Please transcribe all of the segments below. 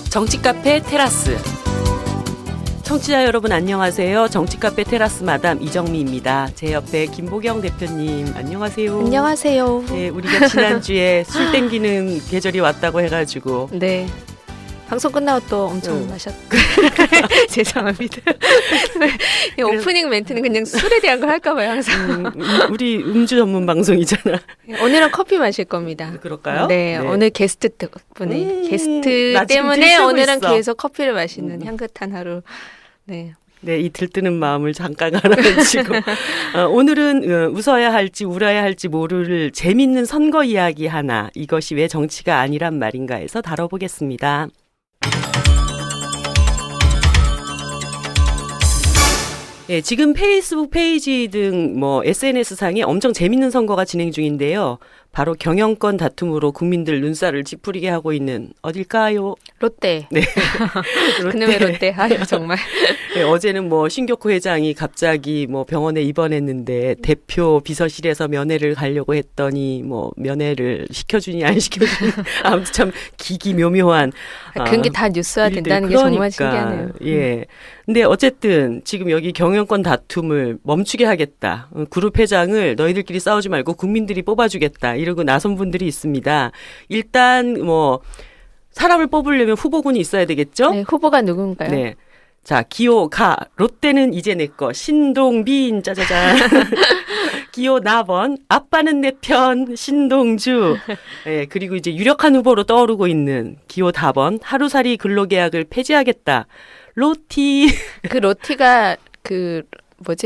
정치카페 테라스. 청취자 여러분 안녕하세요. 정치카페 테라스 마담 이정미입니다. 제 옆에 김보경 대표님 안녕하세요. 안녕하세요. 네, 우리가 지난주에 술 땡기는 계절이 왔다고 해가지고 네. 방송 끝나고 또 엄청 마셨고 죄송합니다. 이 오프닝 멘트는 그냥 술에 대한 걸 할까 봐요 항상. 우리 음주 전문 방송이잖아. 오늘은 커피 마실 겁니다. 그럴까요? 네, 네. 오늘 게스트 때문에 게스트 때문에 오늘은 있어. 계속 커피를 마시는 향긋한 하루. 네. 네, 이 들뜨는 마음을 잠깐 가라앉히고 오늘은 웃어야 할지 울어야 할지 모를 재밌는 선거 이야기 하나, 이것이 왜 정치가 아니란 말인가에서 다뤄보겠습니다. 예, 지금 페이스북 페이지 등 SNS 상에 엄청 재밌는 선거가 진행 중인데요. 바로 경영권 다툼으로 국민들 눈살을 찌푸리게 하고 있는 어딜까요? 롯데. 네. 그놈의 롯데. 아유, 정말. 네, 어제는 신격호 회장이 갑자기 병원에 입원했는데 대표 비서실에서 면회를 가려고 했더니 면회를 시켜주니 안 시켜주니 아무튼 참 기기묘묘한 그런 게 다 뉴스화 된다는 게 정말 신기하네요. 예. 근데 어쨌든 지금 여기 경영권 다툼을 멈추게 하겠다. 그룹 회장을 너희들끼리 싸우지 말고 국민들이 뽑아주겠다. 이러고 나선 분들이 있습니다. 일단 사람을 뽑으려면 후보군이 있어야 되겠죠? 네, 후보가 누군가요? 네. 자, 기호 가. 롯데는 이제 내 거. 신동빈 짜자잔. 기호 나번. 아빠는 내 편. 신동주. 예, 그리고 이제 유력한 후보로 떠오르고 있는 기호 다번. 하루살이 근로계약을 폐지하겠다. 로티. 그 로티가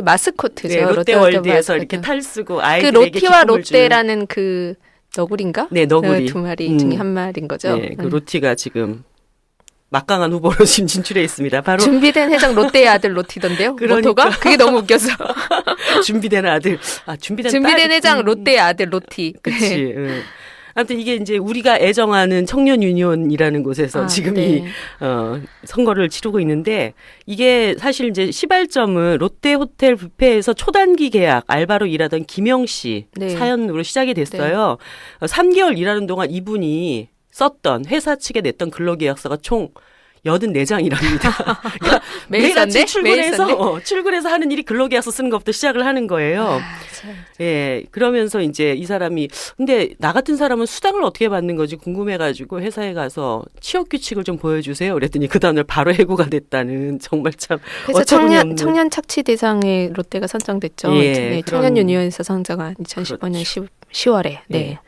마스코트죠. 네, 롯데월드에서 이렇게 탈쓰고 아이들에게 그 로티와 기쁨을 롯데라는 그 너구리인가? 네, 너구리. 두 마리 중에 한 마리인 거죠. 네, 그 로티가 지금 막강한 후보로 지금 진출해 있습니다. 바로 준비된 회장 롯데의 아들 로티던데요. 그러니까. 모토가? 그게 너무 웃겨서. 준비된 아들. 준비된 회장 롯데의 아들 로티. 그렇지. 아무튼 이게 이제 우리가 애정하는 청년 유니온이라는 곳에서 지금 네. 이 선거를 치르고 있는데, 이게 사실 이제 시발점은 롯데 호텔 뷔페에서 초단기 계약 알바로 일하던 김영 씨 네. 사연으로 시작이 됐어요. 3개월 일하는 동안 이분이 썼던 회사 측에 냈던 근로계약서가 총 84장이랍니다. 그러니까 매일같이 출근해서 하는 일이 근로계약서 쓰는 것부터 시작을 하는 거예요. 예, 그러면서 이제 이 사람이 근데 나 같은 사람은 수당을 어떻게 받는 거지 궁금해가지고 회사에 가서 취업 규칙을 좀 보여주세요. 그랬더니 그 다음날 바로 해고가 됐다는, 정말 참 그래서 청년 착취 대상에 롯데가 선정됐죠. 예, 네, 청년 유니온에서 선정한 2015년 10월에. 네. 예.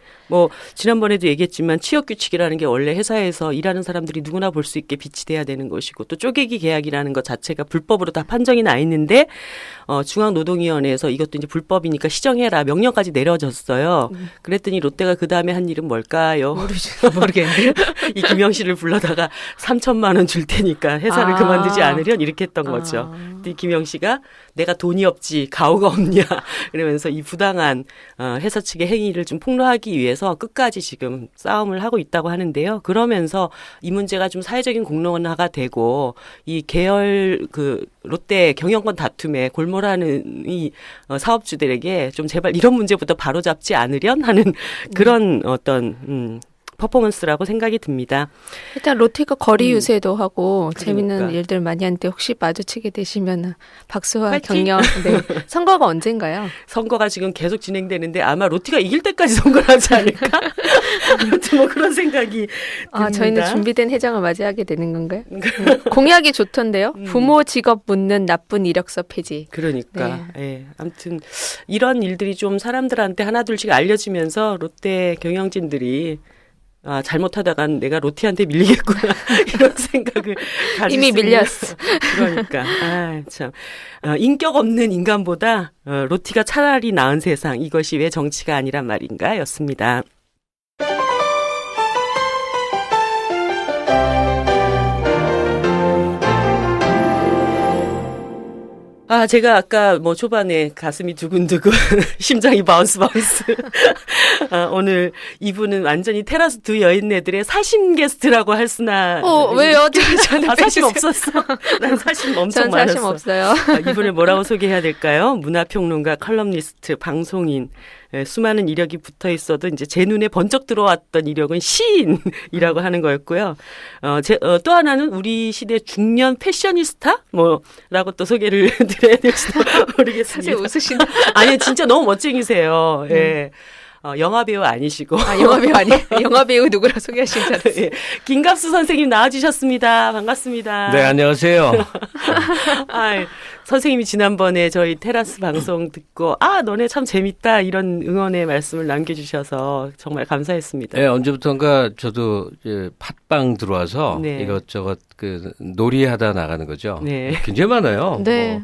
지난번에도 얘기했지만 취업 규칙이라는 게 원래 회사에서 일하는 사람들이 누구나 볼 수 있게 비치돼야 되는 것이고, 또 쪼개기 계약이라는 것 자체가 불법으로 다 판정이 나 있는데, 중앙노동위원회에서 이것도 이제 불법이니까 시정해라 명령까지 내려졌어요. 그랬더니 롯데가 그 다음에 한 일은 뭘까요? 모르겠네요. 이 김영 씨를 불러다가 3천만 원 줄 테니까 회사를 그만두지 않으련 이렇게 했던 거죠. 근데 김영 씨가 내가 돈이 없지 가오가 없냐 그러면서 이 부당한 회사 측의 행위를 좀 폭로하기 위해서 끝까지 지금 싸움을 하고 있다고 하는데요. 그러면서 이 문제가 좀 사회적인 공론화가 되고, 이 계열 롯데 경영권 다툼에 골몰하는 이 사업주들에게 좀 제발 이런 문제부터 바로잡지 않으련 하는 그런 어떤 퍼포먼스라고 생각이 듭니다. 일단 롯데가 거리 유세도 하고 재밌는 그러니까. 일들 많이 하는데, 혹시 마주치게 되시면 박수와 파이팅! 격려. 네. 선거가 언젠가요? 선거가 지금 계속 진행되는데 아마 롯데가 이길 때까지 선거를 하지 않을까? 아무튼 그런 생각이 듭니다. 저희는 준비된 회장을 맞이하게 되는 건가요? 공약이 좋던데요. 부모 직업 묻는 나쁜 이력서 폐지. 그러니까. 네. 예. 아무튼 이런 일들이 좀 사람들한테 하나둘씩 알려지면서 롯데 경영진들이 잘못하다간 내가 로티한테 밀리겠구나 이런 생각을 가질 이미 밀렸어. 그러니까 참 인격 없는 인간보다 로티가 차라리 나은 세상, 이것이 왜 정치가 아니란 말인가였습니다. 제가 아까 초반에 가슴이 두근두근 심장이 바운스 오늘 이분은 완전히 테라스 두 여인네들의 사심 게스트라고 할 수나. 왜요? 저는 사심 없었어. 난 사심 엄청 많았어. 사심 없어요. 이분을 뭐라고 소개해야 될까요? 문화평론가, 컬럼니스트, 방송인, 수많은 이력이 붙어 있어도 이제 제 눈에 번쩍 들어왔던 이력은 시인이라고 하는 거였고요. 또 하나는 우리 시대 중년 패셔니스타 뭐라고 또 소개를 드려야 될지도 모르겠습니다. 사실 웃으신다. 아니 진짜 너무 멋쟁이세요. 예. 영화배우 아니시고. 영화배우 아니에요. 영화배우 누구라 소개하신 줄 알았어요. 예. 김갑수 선생님 나와주셨습니다. 반갑습니다. 네, 안녕하세요. 선생님이 지난번에 저희 테라스 방송 듣고 너네 참 재밌다 이런 응원의 말씀을 남겨주셔서 정말 감사했습니다. 네, 언제부턴가 저도 이제 팟빵 들어와서 네. 이것저것 놀이하다 나가는 거죠. 네. 굉장히 많아요. 네.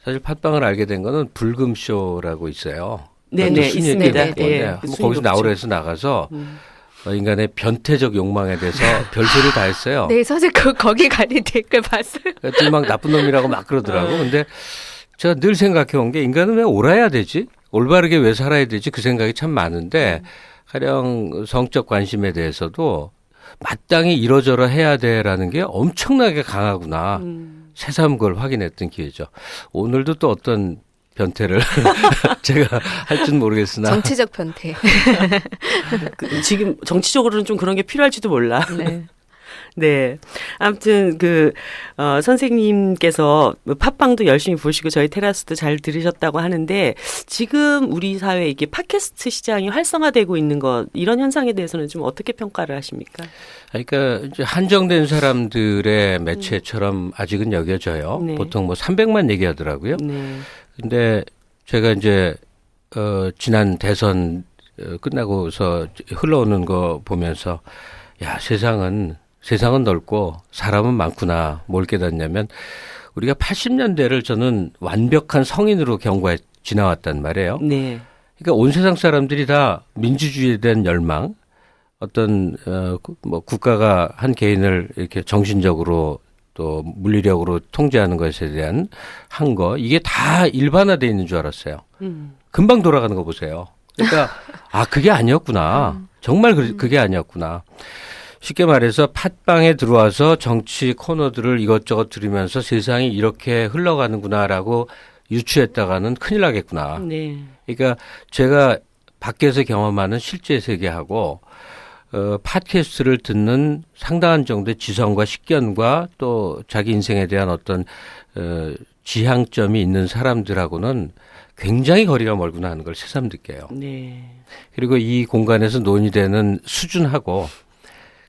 사실 팟빵을 알게 된 거는 불금쇼라고 있어요. 네네 있습니다. 예. 거기서 나오라 해서 나가서 인간의 변태적 욕망에 대해서 별소리를 다 했어요. 네, 사실 거기 갈린 댓글 봤어요. 그랬더니 막 나쁜 놈이라고 막 그러더라고. 근데 제가 늘 생각해 온 게 인간은 왜 옳아야 되지? 올바르게 왜 살아야 되지? 그 생각이 참 많은데 가령 성적 관심에 대해서도 마땅히 이러저러 해야 돼라는 게 엄청나게 강하구나. 새삼 그걸 확인했던 기회죠. 오늘도 또 어떤 변태를 제가 할 줄 모르겠으나 정치적 변태. 지금 정치적으로는 좀 그런 게 필요할지도 몰라. 네. 네. 아무튼 선생님께서 팟빵도 열심히 보시고 저희 테라스도 잘 들으셨다고 하는데 지금 우리 사회에 이게 팟캐스트 시장이 활성화되고 있는 것 이런 현상에 대해서는 좀 어떻게 평가를 하십니까? 그러니까 이제 한정된 사람들의 매체처럼 아직은 여겨져요. 네. 보통 300만 얘기하더라고요. 네. 근데 제가 이제 지난 대선 끝나고서 흘러오는 거 보면서 야, 세상은 넓고 사람은 많구나. 뭘 깨닫냐면 우리가 80년대를 저는 완벽한 성인으로 지나왔단 말이에요. 네. 그러니까 온 세상 사람들이 다 민주주의에 대한 열망, 어떤 국가가 한 개인을 이렇게 정신적으로 또 물리력으로 통제하는 것에 대한 한거 이게 다 일반화되어 있는 줄 알았어요. 금방 돌아가는 거 보세요. 그러니까 그게 아니었구나. 정말 그게 아니었구나. 쉽게 말해서 팟빵에 들어와서 정치 코너들을 이것저것 들으면서 세상이 이렇게 흘러가는구나라고 유추했다가는 큰일 나겠구나. 네. 그러니까 제가 밖에서 경험하는 실제 세계하고 팟캐스트를 듣는 상당한 정도의 지성과 식견과 또 자기 인생에 대한 어떤 지향점이 있는 사람들하고는 굉장히 거리가 멀구나 하는 걸 새삼 느껴요. 네. 그리고 이 공간에서 논의되는 수준하고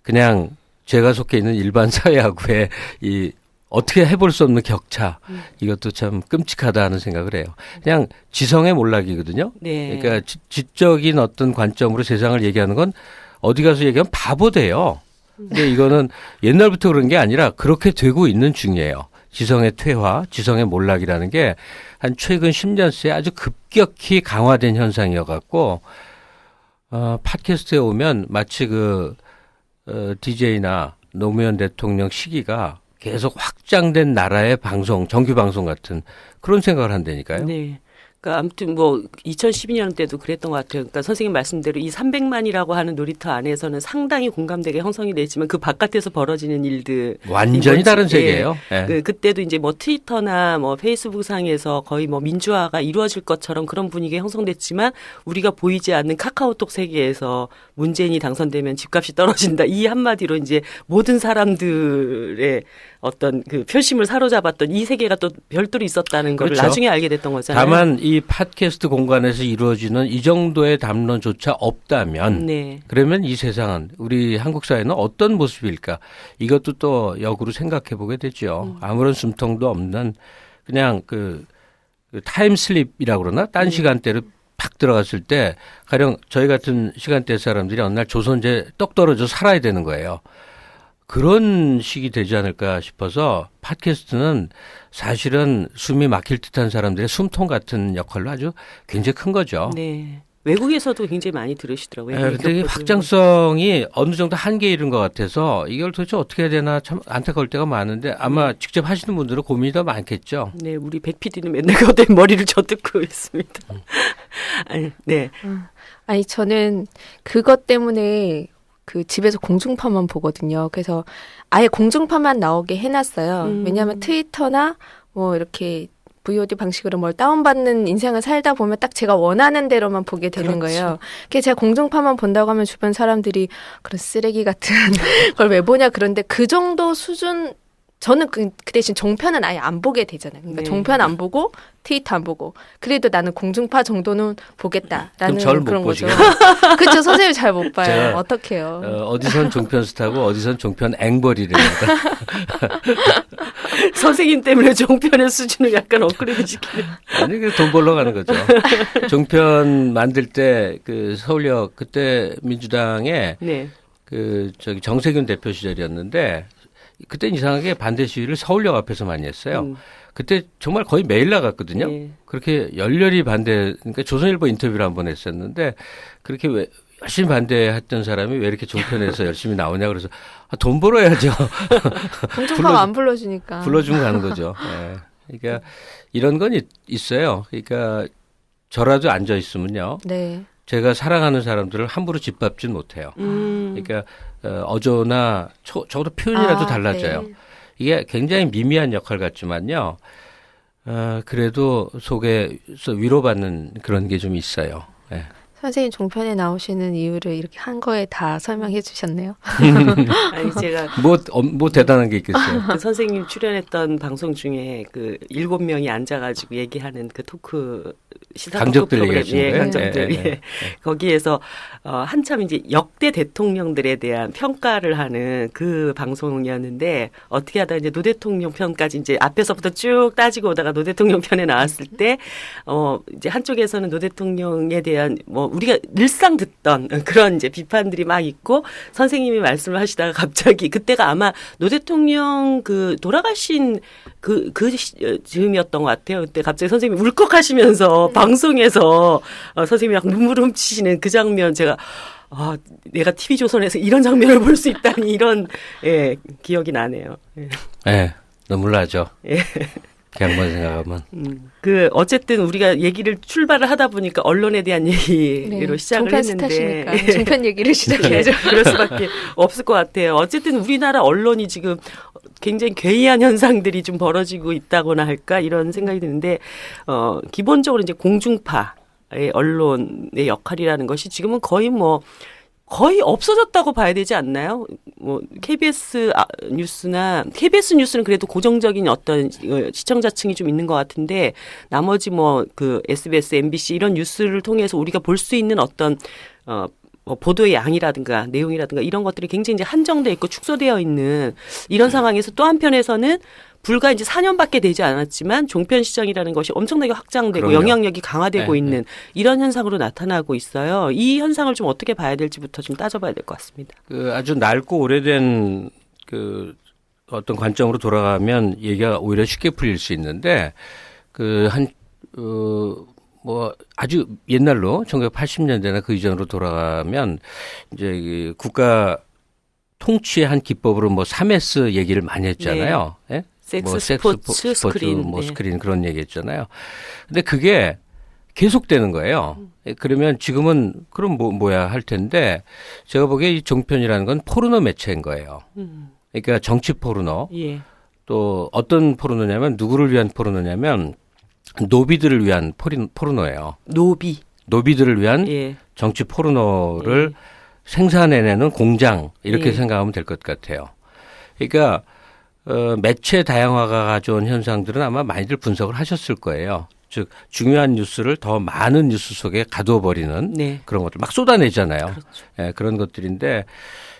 그냥 제가 속해 있는 일반 사회하고의 이 어떻게 해볼 수 없는 격차 이것도 참 끔찍하다 하는 생각을 해요. 그냥 지성의 몰락이거든요. 네. 그러니까 지적인 어떤 관점으로 세상을 얘기하는 건 어디 가서 얘기하면 바보 돼요. 근데 이거는 옛날부터 그런 게 아니라 그렇게 되고 있는 중이에요. 지성의 퇴화, 지성의 몰락이라는 게 한 최근 10년 새에 아주 급격히 강화된 현상이어갖고 팟캐스트에 오면 마치 DJ나 노무현 대통령 시기가 계속 확장된 나라의 방송, 정규 방송 같은 그런 생각을 한다니까요. 네. 그러니까 아무튼 2012년 때도 그랬던 것 같아요. 그러니까 선생님 말씀대로 이 300만이라고 하는 놀이터 안에서는 상당히 공감대가 형성이 되지만 그 바깥에서 벌어지는 일들 완전히 다른 세계예요. 네. 그때도 이제 트위터나 페이스북 상에서 거의 민주화가 이루어질 것처럼 그런 분위기가 형성됐지만 우리가 보이지 않는 카카오톡 세계에서 문재인이 당선되면 집값이 떨어진다. 이 한마디로 이제 모든 사람들의 어떤 표심을 사로잡았던 이 세계가 또 별도로 있었다는 걸 그렇죠. 나중에 알게 됐던 거잖아요. 다만 이 팟캐스트 공간에서 이루어지는 이 정도의 담론조차 없다면 네. 그러면 이 세상은 우리 한국 사회는 어떤 모습일까? 이것도 또 역으로 생각해 보게 되죠. 아무런 숨통도 없는 그냥 타임슬립이라고 그러나 딴 시간대로 팍 들어갔을 때 가령 저희 같은 시간대 사람들이 어느 날 조선제 떡 떨어져 살아야 되는 거예요. 그런 식이 되지 않을까 싶어서 팟캐스트는 사실은 숨이 막힐 듯한 사람들의 숨통 같은 역할로 아주 굉장히 큰 거죠. 네. 외국에서도 굉장히 많이 들으시더라고요. 그런데 확장성이 어느 정도 한계에 이른 것 같아서 이걸 도대체 어떻게 해야 되나 참 안타까울 때가 많은데 아마 직접 하시는 분들은 고민이 더 많겠죠. 네, 우리 백 PD는 맨날 그것 때문에 머리를 젖듣고 있습니다. 네. 아니 저는 그것 때문에 집에서 공중파만 보거든요. 그래서 아예 공중파만 나오게 해놨어요. 왜냐하면 트위터나 이렇게 VOD 방식으로 뭘 다운받는 인생을 살다 보면 딱 제가 원하는 대로만 보게 되는 그렇죠. 거예요. 그게 제가 공중파만 본다고 하면 주변 사람들이 그런 쓰레기 같은 걸 왜 보냐 그런데 그 정도 수준 저는 그 대신 종편은 아예 안 보게 되잖아요. 그러니까 네. 종편 안 보고 트위터 안 보고 그래도 나는 공중파 정도는 보겠다라는 저를 못 그런 거죠. 보시겠네요. 그렇죠. 선생님 잘 못 봐요. 제가, 어떡해요. 어디선 종편 스타고 어디선 종편 앵벌이랍니다. 선생님 때문에 종편의 수준을 약간 업그레이드 시키는. 아니, 돈 벌러 가는 거죠. 종편 만들 때 그 서울역 그때 민주당에 네. 그 저기 정세균 대표 시절이었는데 그때 이상하게 반대 시위를 서울역 앞에서 많이 했어요. 그때 정말 거의 매일 나갔거든요. 네. 그렇게 열렬히 반대, 그러니까 조선일보 인터뷰를 한번 했었는데 그렇게 왜 열심히 반대했던 사람이 왜 이렇게 종편에서 열심히 나오냐 그래서 돈 벌어야죠. 공중파 안 불러주니까. 불러주면 가는 거죠. 예. 그러니까 이런 건 있어요. 그러니까 저라도 앉아 있으면요. 네. 제가 사랑하는 사람들을 함부로 짓밟진 못해요. 그러니까 어조나 적어도 표현이라도 달라져요. 네. 이게 굉장히 미미한 역할 같지만요. 그래도 속에서 위로받는 그런 게 좀 있어요. 예. 선생님 종편에 나오시는 이유를 이렇게 한 거에 다 설명해 주셨네요. 아니 제가 뭐 대단한 게 있겠어요. 그 선생님 출연했던 방송 중에 그 7명이 앉아가지고 얘기하는 그 토크 시사 강적들 토크 프로그램, 얘기하시는 예, 거예요? 강적들. 예, 예, 예. 거기에서 한참 이제 역대 대통령들에 대한 평가를 하는 그 방송이었는데 어떻게 하다 이제 노 대통령 편까지 이제 앞에서부터 쭉 따지고 오다가 노 대통령 편에 나왔을 때 이제 한쪽에서는 노 대통령에 대한 뭐 우리가 늘상 듣던 그런 이제 비판들이 막 있고 선생님이 말씀을 하시다가 갑자기 그때가 아마 노 대통령 그 돌아가신 그 즈음이었던 것 같아요. 그때 갑자기 선생님이 울컥하시면서 방송에서 선생님이 막 눈물 훔치시는 그 장면 제가 내가 TV조선에서 이런 장면을 볼 수 있다니 이런 예, 기억이 나네요. 예. 네, 눈물 나죠. 예. 그 양반 생각하면. 그 어쨌든 우리가 얘기를 출발을 하다 보니까 언론에 대한 얘기로 시작을 종편 했는데 스타시니까 종편 얘기를 시작해야죠. 그럴 수밖에 없을 것 같아요. 어쨌든 우리나라 언론이 지금 굉장히 괴이한 현상들이 좀 벌어지고 있다거나 할까 이런 생각이 드는데 기본적으로 이제 공중파의 언론의 역할이라는 것이 지금은 거의 없어졌다고 봐야 되지 않나요? 뭐 KBS 뉴스는 그래도 고정적인 어떤 시청자층이 좀 있는 것 같은데 나머지 뭐 그 SBS, MBC 이런 뉴스를 통해서 우리가 볼 수 있는 어떤 뭐 보도의 양이라든가 내용이라든가 이런 것들이 굉장히 이제 한정돼 있고 축소되어 있는 이런 상황에서 또 한편에서는 불과 이제 4년밖에 되지 않았지만 종편 시장이라는 것이 엄청나게 확장되고 그럼요. 영향력이 강화되고 네, 있는 이런 현상으로 나타나고 있어요. 이 현상을 좀 어떻게 봐야 될지부터 좀 따져봐야 될 것 같습니다. 그 아주 낡고 오래된 그 어떤 관점으로 돌아가면 얘기가 오히려 쉽게 풀릴 수 있는데 뭐 아주 옛날로 1980년대나 그 이전으로 돌아가면 이제 이 국가 통치의 한 기법으로 뭐 3S 얘기를 많이 했잖아요. 네. 예? 섹스, 스포츠, 스크린. 스크린 그런 얘기 했잖아요. 근데 그게 계속되는 거예요. 그러면 지금은 그럼 뭐야 할 텐데 제가 보기에 이 종편이라는 건 포르노 매체인 거예요. 그러니까 정치 포르노. 예. 또 어떤 포르노냐면 누구를 위한 포르노냐면 노비들을 위한 포르노예요. 노비들을 위한 예. 정치 포르노를 생산해내는 공장 이렇게 생각하면 될 것 같아요. 그러니까 매체 다양화가 가져온 현상들은 아마 많이들 분석을 하셨을 거예요. 즉 중요한 뉴스를 더 많은 뉴스 속에 가둬버리는 네. 그런 것들 막 쏟아내잖아요. 그렇죠. 예, 그런 것들인데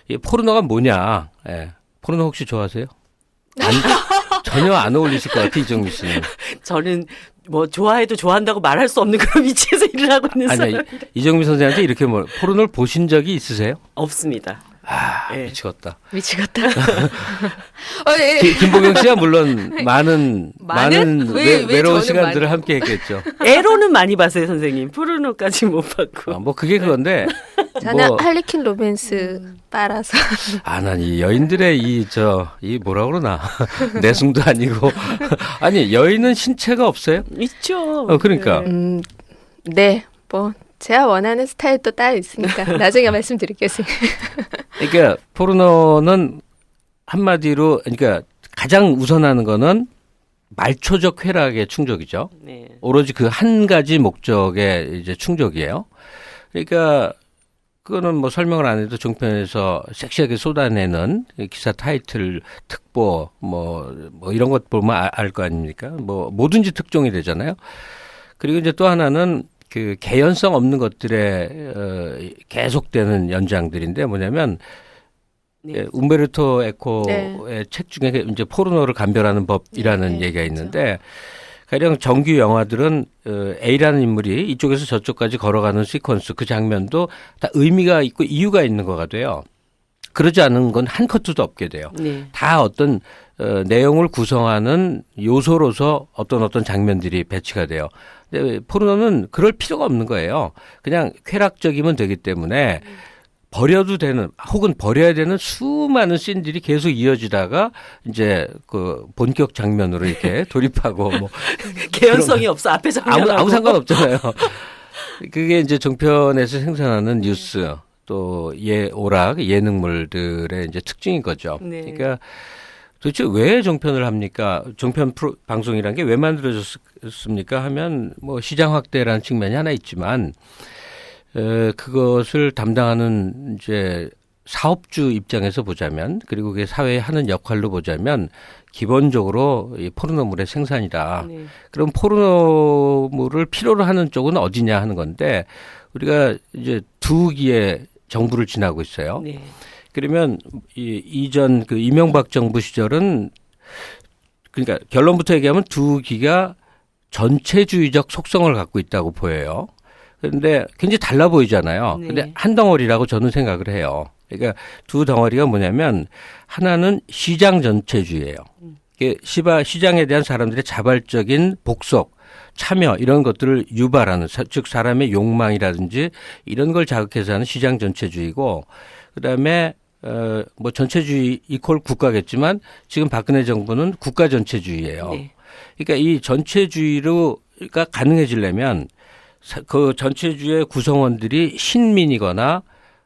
이 포르노가 뭐냐? 예, 포르노 혹시 좋아하세요? 전혀 안 어울리실 것 같아 이정미 씨는. 저는 뭐 좋아해도 좋아한다고 말할 수 없는 그런 위치에서 일을 하고 있는 아니 사람 이정미 선생한테 이렇게 포르노를 보신 적이 있으세요? 없습니다. 예. 미치겠다. 미치겠다. 김보경 씨야 물론 많은 왜 외로운 저는 시간들을 많이- 함께 했겠죠. 에로는 많이 봤어요, 선생님. 포르노까지 못 봤고. 뭐 그게 그건데 저는 뭐 할리퀸 로맨스 빨아서 난 이 여인들의 이 뭐라 그러나 내숭도 아니고 아니 여인은 신체가 없어요? 있죠. 그러니까 네, 뭐 제가 원하는 스타일도 따로 있으니까 나중에 말씀드리겠습니다. 그러니까 포르노는 한마디로 그러니까 가장 우선하는 거는 말초적 쾌락의 충족이죠. 네. 오로지 그 한 가지 목적의 이제 충족이에요. 그러니까 그거는 뭐 설명을 안 해도 종편에서 섹시하게 쏟아내는 기사 타이틀, 특보, 뭐 이런 것 보면 알 거 아닙니까? 뭐 뭐든지 특종이 되잖아요. 그리고 이제 또 하나는 그 개연성 없는 것들의 계속되는 연장들인데 뭐냐면 네. 움베르토 에코의 책 중에 이제 포르노를 감별하는 법이라는 얘기가 있는데 가령 정규 영화들은 A라는 인물이 이쪽에서 저쪽까지 걸어가는 시퀀스 그 장면도 다 의미가 있고 이유가 있는 거가 돼요. 그러지 않은 건 한 커트도 없게 돼요. 네. 다 어떤 내용을 구성하는 요소로서 어떤 장면들이 배치가 돼요. 근데 포르노는 그럴 필요가 없는 거예요. 그냥 쾌락적이면 되기 때문에 버려도 되는 혹은 버려야 되는 수많은 씬들이 계속 이어지다가 이제 그 본격 장면으로 이렇게 돌입하고 뭐 개연성이 없어 앞에 장면 아무 상관없잖아요. 그게 이제 종편에서 생산하는 뉴스 또 오락 예능물들의 이제 특징인 거죠. 네. 그러니까 도대체 왜 종편을 합니까? 종편 방송이란 게 왜 만들어졌습니까? 하면 뭐 시장 확대라는 측면이 하나 있지만 그것을 담당하는 이제 사업주 입장에서 보자면 그리고 그게 사회에 하는 역할로 보자면 기본적으로 이 포르노물의 생산이다. 네. 그럼 포르노물을 필요로 하는 쪽은 어디냐 하는 건데 우리가 이제 두 기의 정부를 지나고 있어요. 네. 그러면 이전 그 이명박 정부 시절은 그러니까 결론부터 얘기하면 두 기가 전체주의적 속성을 갖고 있다고 보여요. 그런데 굉장히 달라 보이잖아요. 네. 근데 한 덩어리라고 저는 생각을 해요. 그러니까 두 덩어리가 뭐냐면 하나는 시장 전체주의예요. 이게 시장에 대한 사람들의 자발적인 복속, 참여 이런 것들을 유발하는 즉 사람의 욕망이라든지 이런 걸 자극해서 하는 시장 전체주의고 그다음에 뭐 전체주의 이퀄 국가겠지만 지금 박근혜 정부는 국가 전체주의예요. 네. 그러니까 이 전체주의가 가능해지려면 그 전체주의 구성원들이 신민이거나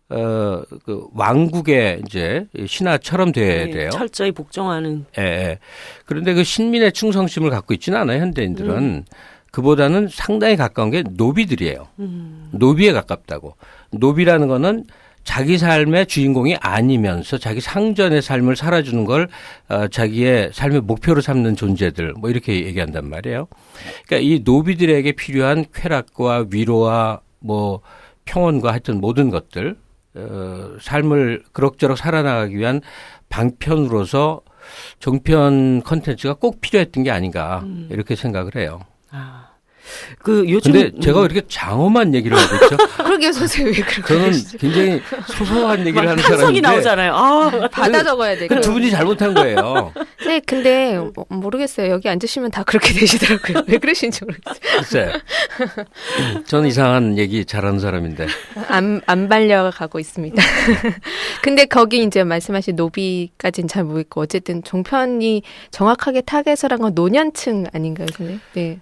그 왕국의 이제 신하처럼 돼야 네. 돼요. 철저히 복종하는. 예, 예. 그런데 그 신민의 충성심을 갖고 있지는 않아요. 현대인들은 그보다는 상당히 가까운 게 노비들이에요. 노비에 가깝다고. 노비라는 거는 자기 삶의 주인공이 아니면서 자기 상전의 삶을 살아주는 걸 자기의 삶의 목표로 삼는 존재들 뭐 이렇게 얘기한단 말이에요. 그러니까 이 노비들에게 필요한 쾌락과 위로와 뭐 평온과 하여튼 모든 것들 삶을 그럭저럭 살아나가기 위한 방편으로서 종편 컨텐츠가 꼭 필요했던 게 아닌가 이렇게 생각을 해요. 아. 그 요즘 근데 제가 왜 이렇게 장엄한 얘기를 하고 있죠? 그러게요, 선생님. 왜 그렇게 저는 그러시죠? 굉장히 소소한 얘기를 하는 탄성이 사람인데 나오잖아요. 아, 받아 적어야 돼. 그 두 분이 잘못한 거예요. 네, 근데 모르겠어요. 여기 앉으시면 다 그렇게 되시더라고요. 왜 그러신지 모르겠어요. 글쎄, 저는 이상한 얘기 잘하는 사람인데. 안 발려가고 있습니다. 근데 거기 이제 말씀하신 노비까지는 잘 모르겠고 어쨌든 종편이 정확하게 타겟을 한 건 노년층 아닌가요, 선생님? 네.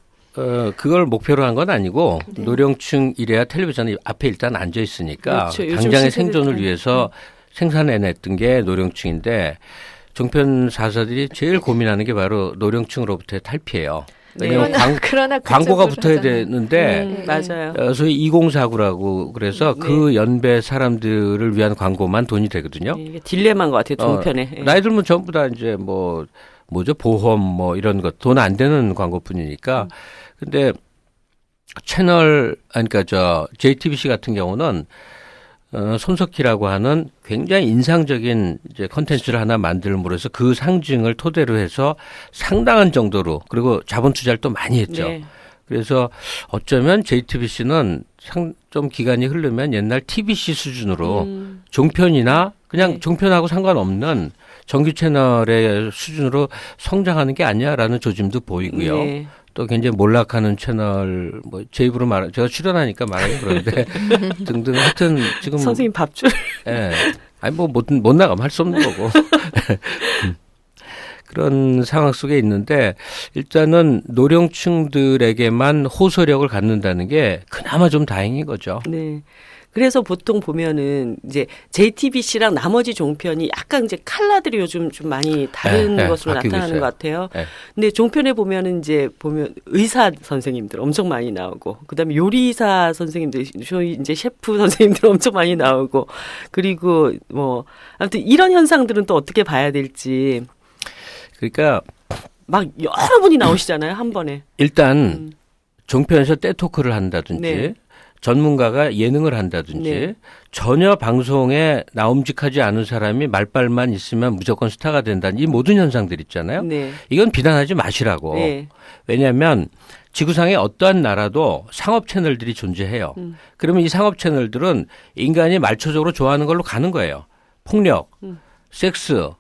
그걸 목표로 한 건 아니고 네. 노령층이래야 텔레비전이 앞에 일단 앉아 있으니까 그렇죠. 요즘 당장의 시대를 생존을 또. 위해서 생산해냈던 게 노령층인데 종편 사사들이 제일 고민하는 게 바로 노령층으로부터의 탈피예요. 왜냐하면 그러나 광고가 그쪽으로 붙어야 가잖아요. 되는데 맞아요. 소위 2049라고 그래서 그 연배 사람들을 위한 광고만 돈이 되거든요. 네, 이게 딜레마인 것 같아요. 종편에. 예. 나이 들면 전부 다 이제 뭐죠 보험 뭐 이런 것 돈 안 되는 광고뿐이니까 근데 그러니까 저 JTBC 같은 경우는 손석희라고 하는 굉장히 인상적인 이제 컨텐츠를 하나 만들므로 해서 그 상징을 토대로 해서 상당한 정도로 그리고 자본 투자를 또 많이 했죠. 네. 그래서 어쩌면 JTBC는 좀 기간이 흐르면 옛날 TBC 수준으로 종편이나 그냥 네. 종편하고 상관없는 정규 채널의 수준으로 성장하는 게 아니야라는 조짐도 보이고요. 네. 또 굉장히 몰락하는 채널 뭐 제 입으로 제가 출연하니까 말하기 그런데 등등 하여튼 지금 선생님 밥줄. 예. 아니 뭐 못 나가면 할 수 없는 거고. 그런 상황 속에 있는데 일단은 노령층들에게만 호소력을 갖는다는 게 그나마 좀 다행인 거죠. 네. 그래서 보통 보면은 이제 JTBC랑 나머지 종편이 약간 이제 컬러들이 요즘 좀 많이 다른 것으로 바뀌고 나타나는 있어요. 것 같아요. 네. 근데 종편에 보면은 이제 보면 의사 선생님들 엄청 많이 나오고, 그다음에 요리사 선생님들, 저희 이제 셰프 선생님들 엄청 많이 나오고, 그리고 뭐 아무튼 이런 현상들은 또 어떻게 봐야 될지. 그러니까 막 여러 분이 나오시잖아요, 한 번에. 일단 종편에서 떼토크를 한다든지 네. 전문가가 예능을 한다든지 네. 전혀 방송에 나옴직하지 않은 사람이 말빨만 있으면 무조건 스타가 된다는 이 모든 현상들 있잖아요. 네. 이건 비난하지 마시라고. 네. 왜냐하면 지구상의 어떠한 나라도 상업 채널들이 존재해요. 그러면 이 상업 채널들은 인간이 말초적으로 좋아하는 걸로 가는 거예요. 폭력, 섹스,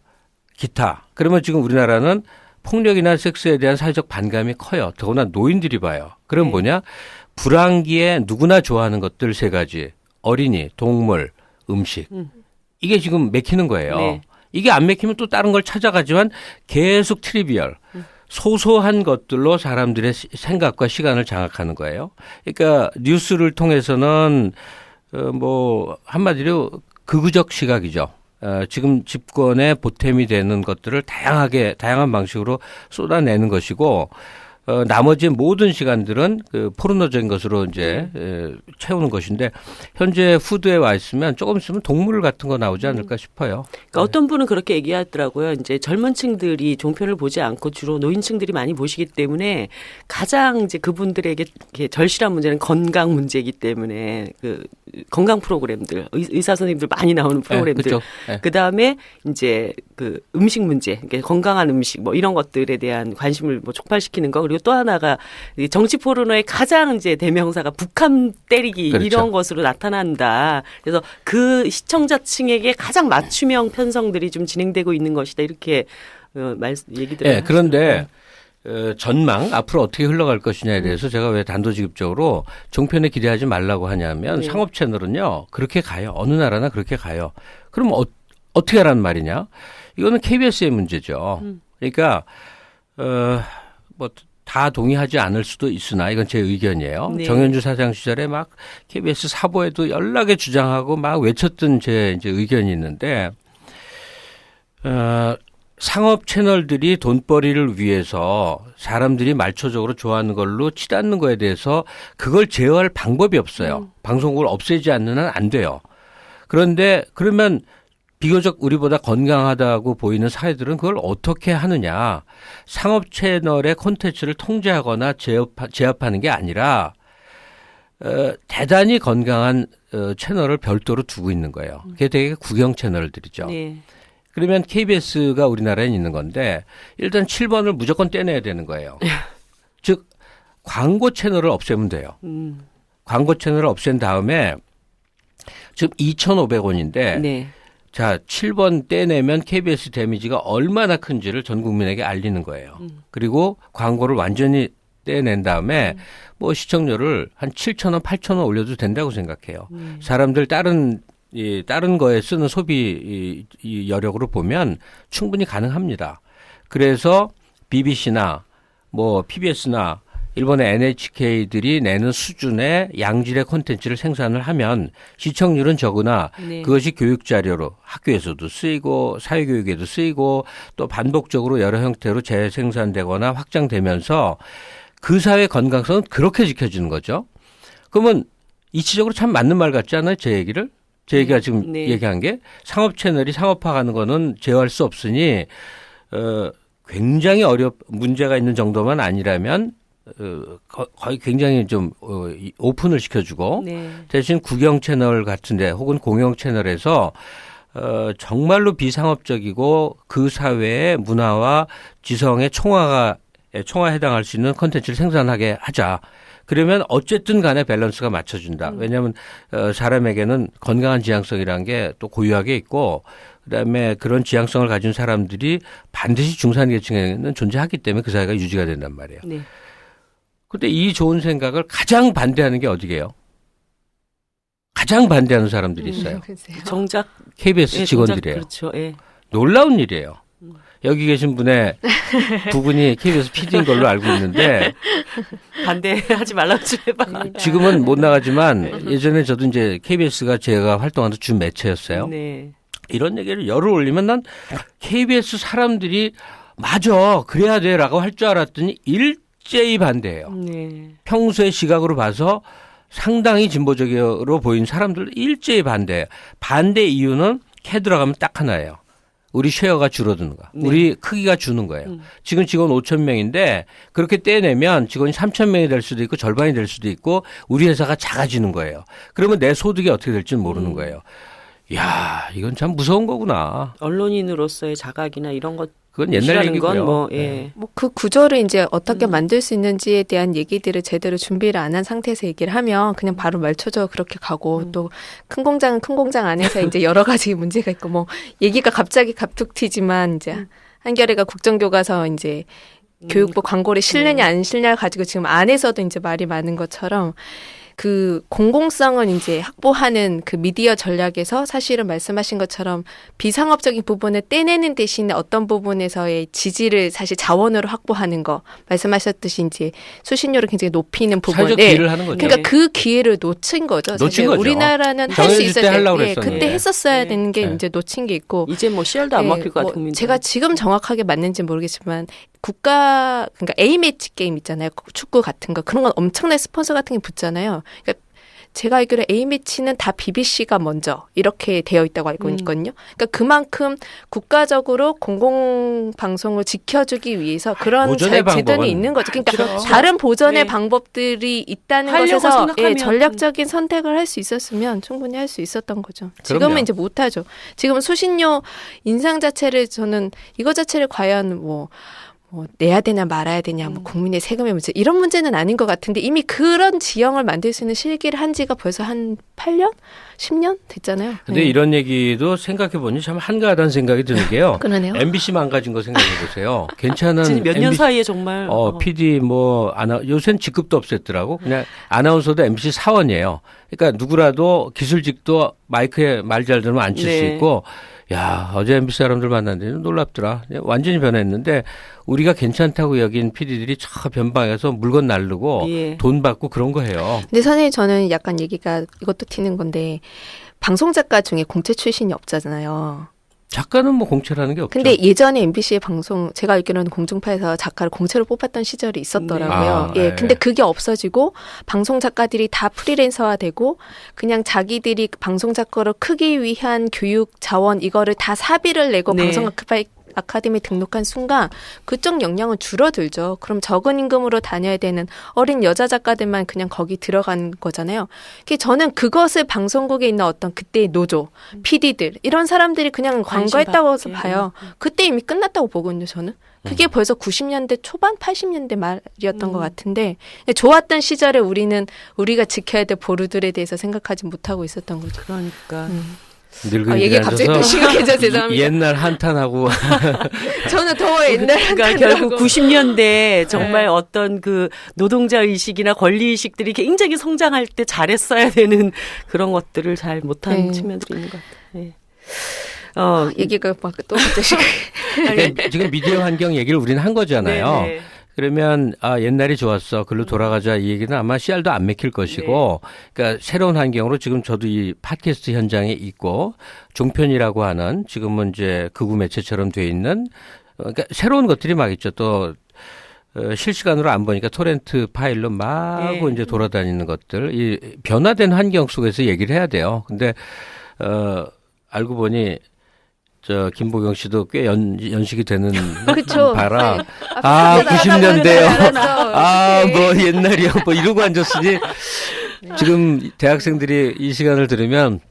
기타. 그러면 지금 우리나라는 폭력이나 섹스에 대한 사회적 반감이 커요. 더구나 노인들이 봐요. 그럼 네. 뭐냐? 불황기에 누구나 좋아하는 것들 세 가지. 어린이, 동물, 음식. 이게 지금 맥히는 거예요. 네. 이게 안 맥히면 또 다른 걸 찾아가지만 계속 트리비얼. 소소한 것들로 사람들의 생각과 시간을 장악하는 거예요. 그러니까 뉴스를 통해서는 뭐 한마디로 극우적 시각이죠. 지금 집권의 보탬이 되는 것들을 다양한 방식으로 쏟아내는 것이고, 나머지 모든 시간들은 그 포르노적인 것으로 이제 채우는 것인데, 현재 푸드에 와 있으면 조금 있으면 동물 같은 거 나오지 않을까 싶어요. 그러니까 어떤 분은 그렇게 얘기하더라고요. 이제 젊은 층들이 종편을 보지 않고 주로 노인층들이 많이 보시기 때문에 가장 이제 그분들에게 이렇게 절실한 문제는 건강 문제이기 때문에 그 건강 프로그램들, 의사 선생님들 많이 나오는 프로그램들, 네. 그다음에 이제 그 음식 문제, 그러니까 건강한 음식 뭐 이런 것들에 대한 관심을 뭐 촉발시키는 거, 그리고 또 하나가 이 정치 포르노의 가장 이제 대명사가 북한 때리기, 그렇죠. 이런 것으로 나타난다. 그래서 그 시청자층에게 가장 맞춤형 편성들이 좀 진행되고 있는 것이다. 이렇게 얘기들. 네, 그런데 전망 앞으로 어떻게 흘러갈 것이냐에 대해서 제가 왜 단도직입적으로 종편에 기대하지 말라고 하냐면, 네. 상업 상업 채널은요 그렇게 가요. 어느 나라나 그렇게 가요. 그럼 어떻게 하라는 말이냐? 이거는 KBS의 문제죠. 그러니까 뭐 다 동의하지 않을 수도 있으나 이건 제 의견이에요. 네. 정현주 사장 시절에 막 KBS 사보에도 연락에 주장하고 막 외쳤던 제 이제 의견이 있는데, 상업 채널들이 돈벌이를 위해서 사람들이 말초적으로 좋아하는 걸로 치닫는 거에 대해서 그걸 제어할 방법이 없어요. 방송국을 없애지 않는 한 안 돼요. 그런데 그러면 비교적 우리보다 건강하다고 보이는 사회들은 그걸 어떻게 하느냐. 상업 채널의 콘텐츠를 통제하거나 제압하는 게 아니라 대단히 건강한 채널을 별도로 두고 있는 거예요. 그게 되게 국영 채널들이죠. 네. 그러면 KBS가 우리나라에 있는 건데 일단 7번을 무조건 떼내야 되는 거예요. 즉 광고 채널을 없애면 돼요. 광고 채널을 없앤 다음에 지금 2,500원인데 네. 자 7번 떼내면 KBS 데미지가 얼마나 큰지를 전 국민에게 알리는 거예요. 그리고 광고를 완전히 떼낸 다음에 뭐 시청료를 한 7,000원, 8,000원 올려도 된다고 생각해요. 사람들 다른 거에 쓰는 소비 이 여력으로 보면 충분히 가능합니다. 그래서 BBC나 뭐 PBS나 일본의 NHK들이 내는 수준의 양질의 콘텐츠를 생산을 하면 시청률은 적으나 네. 그것이 교육 자료로 학교에서도 쓰이고 사회교육에도 쓰이고 또 반복적으로 여러 형태로 재생산되거나 확장되면서 그 사회 건강성은 그렇게 지켜지는 거죠. 그러면 이치적으로 참 맞는 말 같지 않아요? 제 얘기를? 제 얘기가 지금 네. 얘기한 게 상업 채널이 상업화가는 거는 제어할 수 없으니 굉장히 문제가 있는 정도만 아니라면 거의 굉장히 좀 오픈을 시켜주고 네. 대신 국영 채널 같은데 혹은 공영 채널에서 정말로 비상업적이고 그 사회의 문화와 지성의 총화에 해당할 수 있는 콘텐츠를 생산하게 하자. 그러면 어쨌든 간에 밸런스가 맞춰준다. 왜냐하면 사람에게는 건강한 지향성이라는 게 또 고유하게 있고 그다음에 그런 지향성을 가진 사람들이 반드시 중산계층에는 존재하기 때문에 그 사회가 유지가 된단 말이에요. 네. 근데 이 좋은 생각을 가장 반대하는 게 어디게요? 가장 반대하는 사람들이 있어요. 글쎄요. 정작 KBS 예, 직원들이에요. 정작 그렇죠. 예. 놀라운 일이에요. 여기 계신 분의 부분이 KBS PD인 걸로 알고 있는데 반대하지 말라고 좀 해봐. 지금은 못 나가지만 예전에 저도 이제 KBS가 제가 활동하는 주 매체였어요. 네. 이런 얘기를 열을 올리면 난 KBS 사람들이 맞아 그래야 돼라고 할 줄 알았더니 일제히 반대해요. 네. 평소의 시각으로 봐서 상당히 진보적으로 보인 사람들 일제히 반대해요. 반대 이유는 캐 들어가면 딱 하나예요. 우리 쉐어가 줄어드는 거. 네. 우리 크기가 주는 거예요. 지금 직원 5,000명인데 그렇게 떼내면 직원이 3,000명이 될 수도 있고 절반이 될 수도 있고 우리 회사가 작아지는 거예요. 그러면 내 소득이 어떻게 될지는 모르는 거예요. 야, 이건 참 무서운 거구나. 언론인으로서의 자각이나 이런 것 그건 옛날 이라는 얘기고요. 건 뭐, 네. 예. 뭐 그 구조를 이제 어떻게 만들 수 있는지에 대한 얘기들을 제대로 준비를 안 한 상태에서 얘기를 하면 그냥 바로 말초져 그렇게 가고 또 큰 공장은 큰 공장 안에서 이제 여러 가지 문제가 있고 뭐 얘기가 갑자기 갑툭 튀지만 이제 한겨레가 국정교과서 이제 교육부 광고를 실느냐 안 실냐를 가지고 지금 안에서도 이제 말이 많은 것처럼 그 공공성을 이제 확보하는 그 미디어 전략에서 사실은 말씀하신 것처럼 비상업적인 부분을 떼내는 대신에 어떤 부분에서의 지지를 사실 자원으로 확보하는 거 말씀하셨듯이 이제 수신료를 굉장히 높이는 부분. 사회적 기회를 하는 거죠. 그러니까 그 기회를 놓친 거죠. 놓친 사실 거죠. 우리나라는 할 수 정해질 있을 때 때, 하려고 예, 그랬었는데. 그때 했었어야 네. 되는 게 네. 이제 놓친 게 있고. 이제 뭐 씨알도 안 예, 먹힐 것 같아 뭐 국민들. 제가 지금 정확하게 맞는지 모르겠지만 국가 그러니까 A매치 게임 있잖아요. 축구 같은 거 그런 건 엄청난 스폰서 같은 게 붙잖아요. 그러니까 제가 알기로 A매치는 다 BBC가 먼저 이렇게 되어 있다고 알고 있거든요. 그러니까 그만큼 국가적으로 공공방송을 지켜주기 위해서 그런 보존의 제도는 방법은 있는 거죠. 그러니까 그렇죠. 다른 보전의 네. 방법들이 있다는 하려고 것에서 생각하면. 예, 전략적인 선택을 할 수 있었으면 충분히 할 수 있었던 거죠. 지금은 그럼요. 이제 못하죠. 지금은 수신료 인상 자체를 저는 이거 자체를 과연 뭐 내야 되냐 말아야 되냐 뭐 국민의 세금의 문제 이런 문제는 아닌 것 같은데 이미 그런 지형을 만들 수 있는 실기를 한 지가 벌써 한 8년? 10년 됐잖아요. 근데 이런 얘기도 생각해 보니 참 한가하다는 생각이 드는 게요. 그러네요. MBC 망가진 거 생각해 보세요. 괜찮은 몇 년 사이에 정말 PD 요새는 직급도 없앴더라고. 그냥 아나운서도 MBC 사원이에요. 그러니까 누구라도 기술직도 마이크에 말 잘 들으면 앉힐 수 네. 있고 야, 어제 MBC 사람들 만났는데 놀랍더라. 완전히 변했는데 우리가 괜찮다고 여긴 PD들이 저 변방에서 물건 날르고 예. 돈 받고 그런 거 해요. 근데 선생님 저는 약간 얘기가 이것도 튀는 건데 방송 작가 중에 공채 출신이 없잖아요. 작가는 뭐 공채라는 게 없죠. 근데 예전에 MBC의 방송 제가 알기로는 공중파에서 작가를 공채로 뽑았던 시절이 있었더라고요. 네. 예, 아, 근데 네. 그게 없어지고 방송 작가들이 다 프리랜서화되고 그냥 자기들이 방송 작가로 크기 위한 교육 자원 이거를 다 사비를 내고 네. 방송 아카데미 등록한 순간 그쪽 역량은 줄어들죠. 그럼 적은 임금으로 다녀야 되는 어린 여자 작가들만 그냥 거기 들어간 거잖아요. 저는 그것을 방송국에 있는 어떤 그때의 노조, PD들 이런 사람들이 그냥 광고했다고 받게. 봐요. 그때 이미 끝났다고 보거든요. 저는. 그게 벌써 90년대 초반, 80년대 말이었던 것 같은데 좋았던 시절에 우리가 지켜야 될 보루들에 대해서 생각하지 못하고 있었던 거죠. 그러니까 늙은이들이 얘기 갑자기 또 앉아서 심각해져 죄송합니다. 옛날 한탄하고 저는 더 옛날 그러니까 결국 90년대 정말 어떤 그 노동자 의식이나 권리 의식들이 굉장히 성장할 때 잘했어야 되는 그런 것들을 잘 못한 네. 측면들이 있는 것 같아요. 예. 얘기가 막 또 갑자기 그러니까 지금 미디어 환경 얘기를 우리는 한 거잖아요. 네네. 그러면 옛날이 좋았어. 글로 돌아가자 이 얘기는 아마 씨알도 안 맥힐 것이고 그러니까 새로운 환경으로 지금 저도 이 팟캐스트 현장에 있고 종편이라고 하는 지금은 이제 극우 매체처럼 돼 있는 그러니까 새로운 것들이 막 있죠. 또 실시간으로 안 보니까 토렌트 파일로 마구 이제 돌아다니는 것들 이 변화된 환경 속에서 얘기를 해야 돼요. 근데 알고 보니 김보경 씨도 꽤 연식이 되는 그쵸. 바라. 네. 90년대요. 뭐 옛날이요. 뭐 이러고 앉았으니 지금 대학생들이 이 시간을 들으면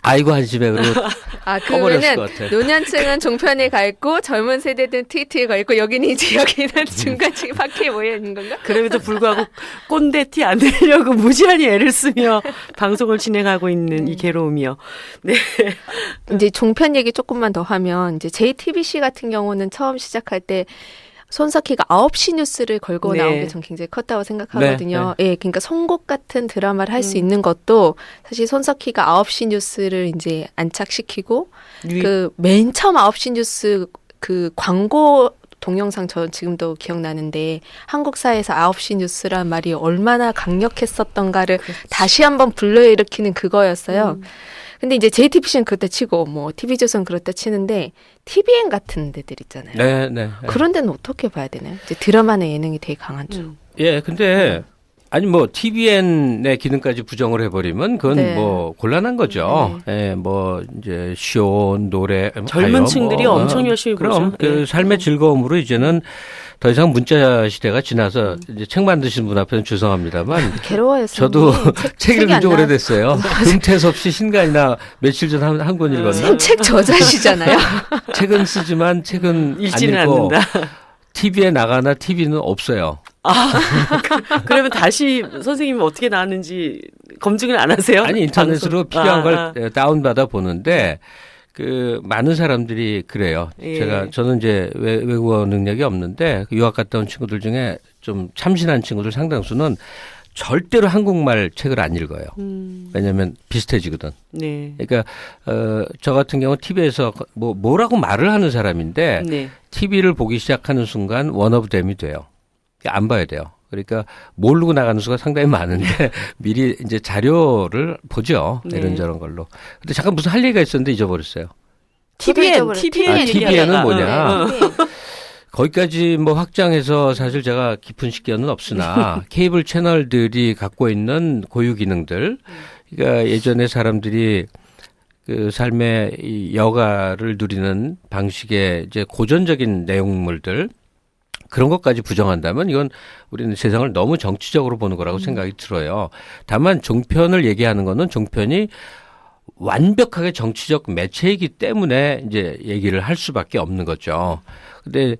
아이고 한심해 그러고 꺼버렸을 그러면은 것 같아. 노년층은 종편에 가 있고 젊은 세대들은 트위터에 가 있고 여기는 중간층이 밖에 모여 있는 건가? 그럼에도 불구하고 꼰대 티 안 내려고 무지한히 애를 쓰며 방송을 진행하고 있는 이 괴로움이요. 네. 이제 종편 얘기 조금만 더 하면 이제 JTBC 같은 경우는 처음 시작할 때 손석희가 9시 뉴스를 걸고 네. 나온 게 전 굉장히 컸다고 생각하거든요. 예, 그러니까 송곳 같은 드라마를 할 수 있는 것도 사실 손석희가 9시 뉴스를 이제 안착시키고 그 맨 처음 9시 뉴스 그 광고 동영상 저 지금도 기억나는데 한국사에서 9시 뉴스란 말이 얼마나 강력했었던가를 다시 한번 불러일으키는 그거였어요. 근데 이제 JTBC는 그렇다 치고 뭐 TV조선 그렇다 치는데 TVN 같은 데들 있잖아요. 네, 네. 그런 데는 어떻게 봐야 되나요? 이제 드라마나 예능이 되게 강한 쪽. 예, 근데 아니 뭐 TVN의 기능까지 부정을 해버리면 그건 네. 뭐 곤란한 거죠. 예, 뭐 이제 쇼, 노래, 젊은 가요, 층들이 뭐, 엄청 열심히 그럼 보죠. 그 예. 삶의 즐거움으로 이제는 더 이상 문자 시대가 지나서 이제 책 만드신 분 앞에는 죄송합니다만 괴로워요. 저도 책 읽은 지 안 오래됐어요. 금태섭 씨 신간이나 며칠 전 한 권 읽었나? 선생님 책 저자시잖아요. 책은 쓰지만 책은 읽지는 안 읽고 않는다. TV에 나가나 TV는 없어요. 그러면 다시 선생님은 어떻게 나왔는지 검증을 안 하세요? 아니 인터넷으로 방송. 필요한 걸 다운받아 보는데 그 많은 사람들이 그래요. 예. 저는 이제 외국어 능력이 없는데 유학 갔다 온 친구들 중에 좀 참신한 친구들 상당수는 절대로 한국말 책을 안 읽어요. 왜냐하면 비슷해지거든. 네. 그러니까 저 같은 경우 TV에서 뭐라고 말을 하는 사람인데 네. TV를 보기 시작하는 순간 원어브댐이 돼요. 안 봐야 돼요. 그러니까 모르고 나가는 수가 상당히 많은데 미리 이제 자료를 보죠. 네. 이런저런 걸로. 근데 잠깐 무슨 할 얘기가 있었는데 잊어버렸어요. TVN TVN은 뭐냐? 얘기하다가, 거기까지 뭐 확장해서 사실 제가 깊은 식견은 없으나 케이블 채널들이 갖고 있는 고유 기능들, 그러니까 예전에 사람들이 그 삶의 이 여가를 누리는 방식의 이제 고전적인 내용물들 그런 것까지 부정한다면 이건 우리는 세상을 너무 정치적으로 보는 거라고 생각이 들어요. 다만 종편을 얘기하는 거는 종편이 완벽하게 정치적 매체이기 때문에 이제 얘기를 할 수밖에 없는 거죠. 근데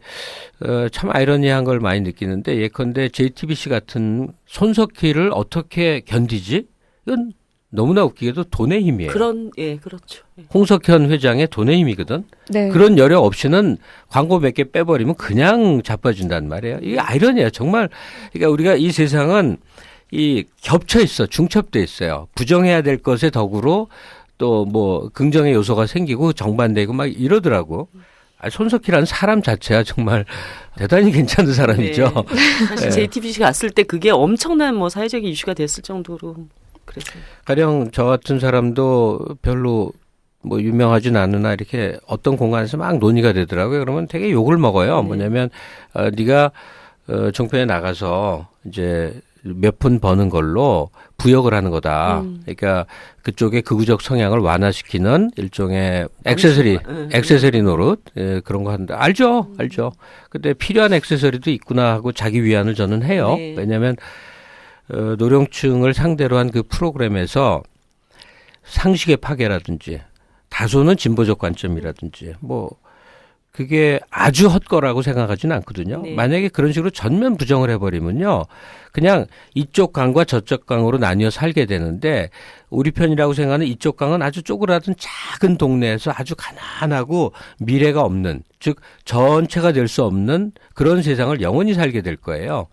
참 아이러니한 걸 많이 느끼는데 예컨대 JTBC 같은 손석희를 어떻게 견디지? 이건 너무나 웃기게도 돈의 힘이에요. 그렇죠. 예. 홍석현 회장의 돈의 힘이거든. 네. 그런 여력 없이는 광고 몇 개 빼버리면 그냥 자빠진단 말이에요. 이게 아이러니야. 정말. 그러니까 우리가 이 세상은 이 겹쳐 있어. 중첩돼 있어요. 부정해야 될 것에 덕으로 또 뭐 긍정의 요소가 생기고 정반대고 막 이러더라고. 손석희라는 사람 자체야 정말 대단히 괜찮은 사람이죠. 네. 사실 JTBC 갔을 때 그게 엄청난 뭐 사회적인 이슈가 됐을 정도로 그래서. 가령 저 같은 사람도 별로 뭐 유명하진 않으나 이렇게 어떤 공간에서 막 논의가 되더라고요. 그러면 되게 욕을 먹어요. 뭐냐면 네가 종편에 나가서 이제 몇 푼 버는 걸로 부역을 하는 거다. 그러니까 그쪽의 극우적 성향을 완화시키는 일종의 액세서리 노릇 그런 거 한다. 알죠. 근데 필요한 액세서리도 있구나 하고 자기 위안을 저는 해요. 네. 왜냐하면 노령층을 상대로 한 그 프로그램에서 상식의 파괴라든지 다소는 진보적 관점이라든지 뭐 그게 아주 헛거라고 생각하지는 않거든요. 네. 만약에 그런 식으로 전면 부정을 해버리면요. 그냥 이쪽 강과 저쪽 강으로 나뉘어 살게 되는데 우리 편이라고 생각하는 이쪽 강은 아주 쪼그라든 작은 동네에서 아주 가난하고 미래가 없는 즉 전체가 될 수 없는 그런 세상을 영원히 살게 될 거예요.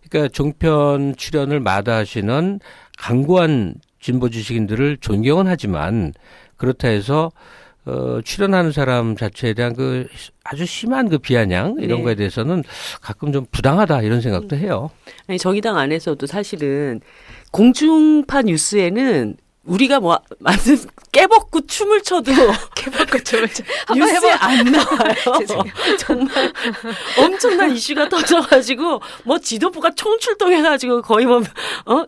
그러니까 종편 출연을 마다하시는 강고한 진보 지식인들을 존경은 하지만 그렇다 해서 출연하는 사람 자체에 대한 그 아주 심한 그 비아냥 이런 네. 거에 대해서는 가끔 좀 부당하다 이런 생각도 해요. 아니, 정의당 안에서도 사실은 공중파 뉴스에는 우리가 뭐 만든 깨벗고 춤을 춰도 개박과 춤을 뉴스에 안 나와요. 죄송해요. 정말 엄청난 이슈가 터져가지고 뭐 지도부가 총출동해가지고 거의 뭐